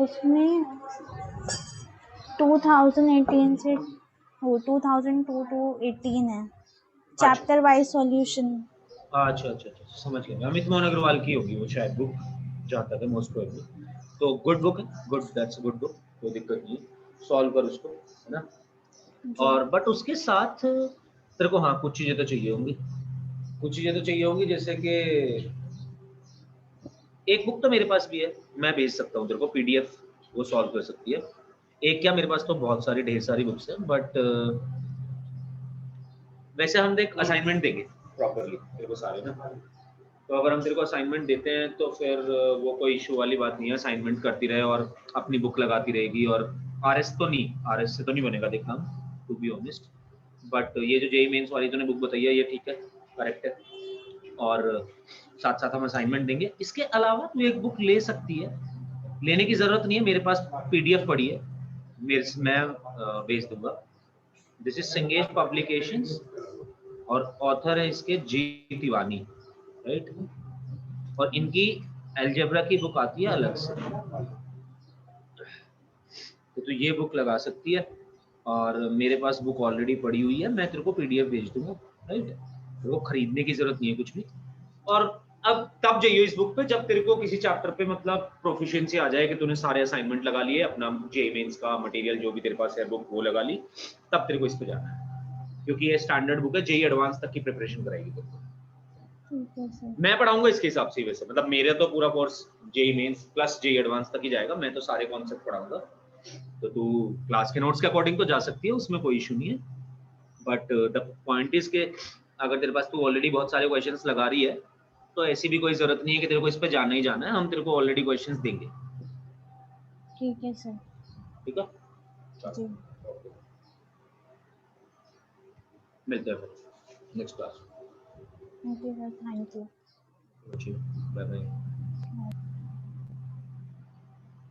उसमें 2018 से 2002 टू 18 है, अच्छा चैप्टर वाइज सॉल्यूशन। अच्छा अच्छा अच्छा, समझ गया। अमित मोहन अग्रवाल की होगी वो शायद बुक, जहाँ तक है मोस्ट प्रोबेबली। तो गुड बुक है, गुड, दैट्स गुड बुक, कोई दिक्कत नहीं है, सॉल्व कर उसको, है ना। जी और बट उसके साथ तेरे को हाँ कुछ चीज़ें तो चाहिए होंगी, कुछ चीज़ें तो चाहिए होंगी, जैसे कि एक बुक तो मेरे पास भी है, मैं भेज सकता हूँ तेरे को पीडीएफ, वो सॉल्व कर सकती है। एक क्या, मेरे पास तो बहुत सारी ढेर सारी बुक्स हैं, बट वैसे हम देख असाइनमेंट देंगे प्रॉपरली तेरे को सारे ना। तो अगर हम तेरे को असाइनमेंट देते हैं तो फिर वो कोई इशू वाली बात नहीं है, असाइनमेंट करती रहे और अपनी बुक लगाती रहेगी। और आरएस तो नहीं, आरएस से तो नहीं बनेगा देखना, टू बी ऑनेस्ट। बट ये जो जेई मेंस वाली तूने बुक बताई है, ये ठीक है, करेक्ट है। और साथ साथ हम असाइनमेंट देंगे। इसके अलावा तू एक बुक ले सकती है, लेने की जरूरत नहीं है, मेरे पास पीडीएफ पड़ी है, मैं भेज दूंगा। दिस इज संगेश पब्लिकेशंस और ऑथर है इसके जी तिवानी, राइट। और इनकी एल्जेब्रा की बुक आती है अलग से, तो तू ये बुक लगा सकती है। और मेरे पास बुक ऑलरेडी पड़ी हुई है, मैं तेरे को पीडीएफ भेज दूंगा, राइट। तेरे को खरीदने की जरूरत नहीं है कुछ भी। और अब तब जाइए इस बुक पे जब तेरे को किसी चैप्टर पे मतलब प्रोफिशिएंसी आ जाए कि तूने सारे असाइनमेंट लगा लिए, अपना जेई मेंस का मटेरियल जो भी तेरे पास है बुक वो लगा ली, तब तेरे को इस पे जाना है, क्योंकि ये स्टैंडर्ड बुक है, जेई एडवांस तक की प्रिपरेशन कराएगी तेरे को। ठीक है सर। मैं पढ़ाऊंगा इसके हिसाब से, वैसे मतलब मेरे तो पूरा course JEE Mains plus JEE Advance तक ही जाएगा, मैं तो सारे कॉन्सेप्ट पढ़ाऊंगा। तो तू क्लास के नोट्स के अकॉर्डिंग तो जा सकती है, उसमें कोई इशू नहीं है। बट द पॉइंट इज के अगर तेरे पास तू ऑलरेडी बहुत सारे क्वेश्चंस लगा रही है, तो ऐसी भी कोई जरूरत नहीं है कि तेरे को इस पे जाना ही जाना है, हम तेरे को ऑलरेडी क्वेश्चंस देंगे, ठीक है सर। ठीक है। जी। ओके, मिलते हैं फिर next class. Okay sir, thank you. Bye bye.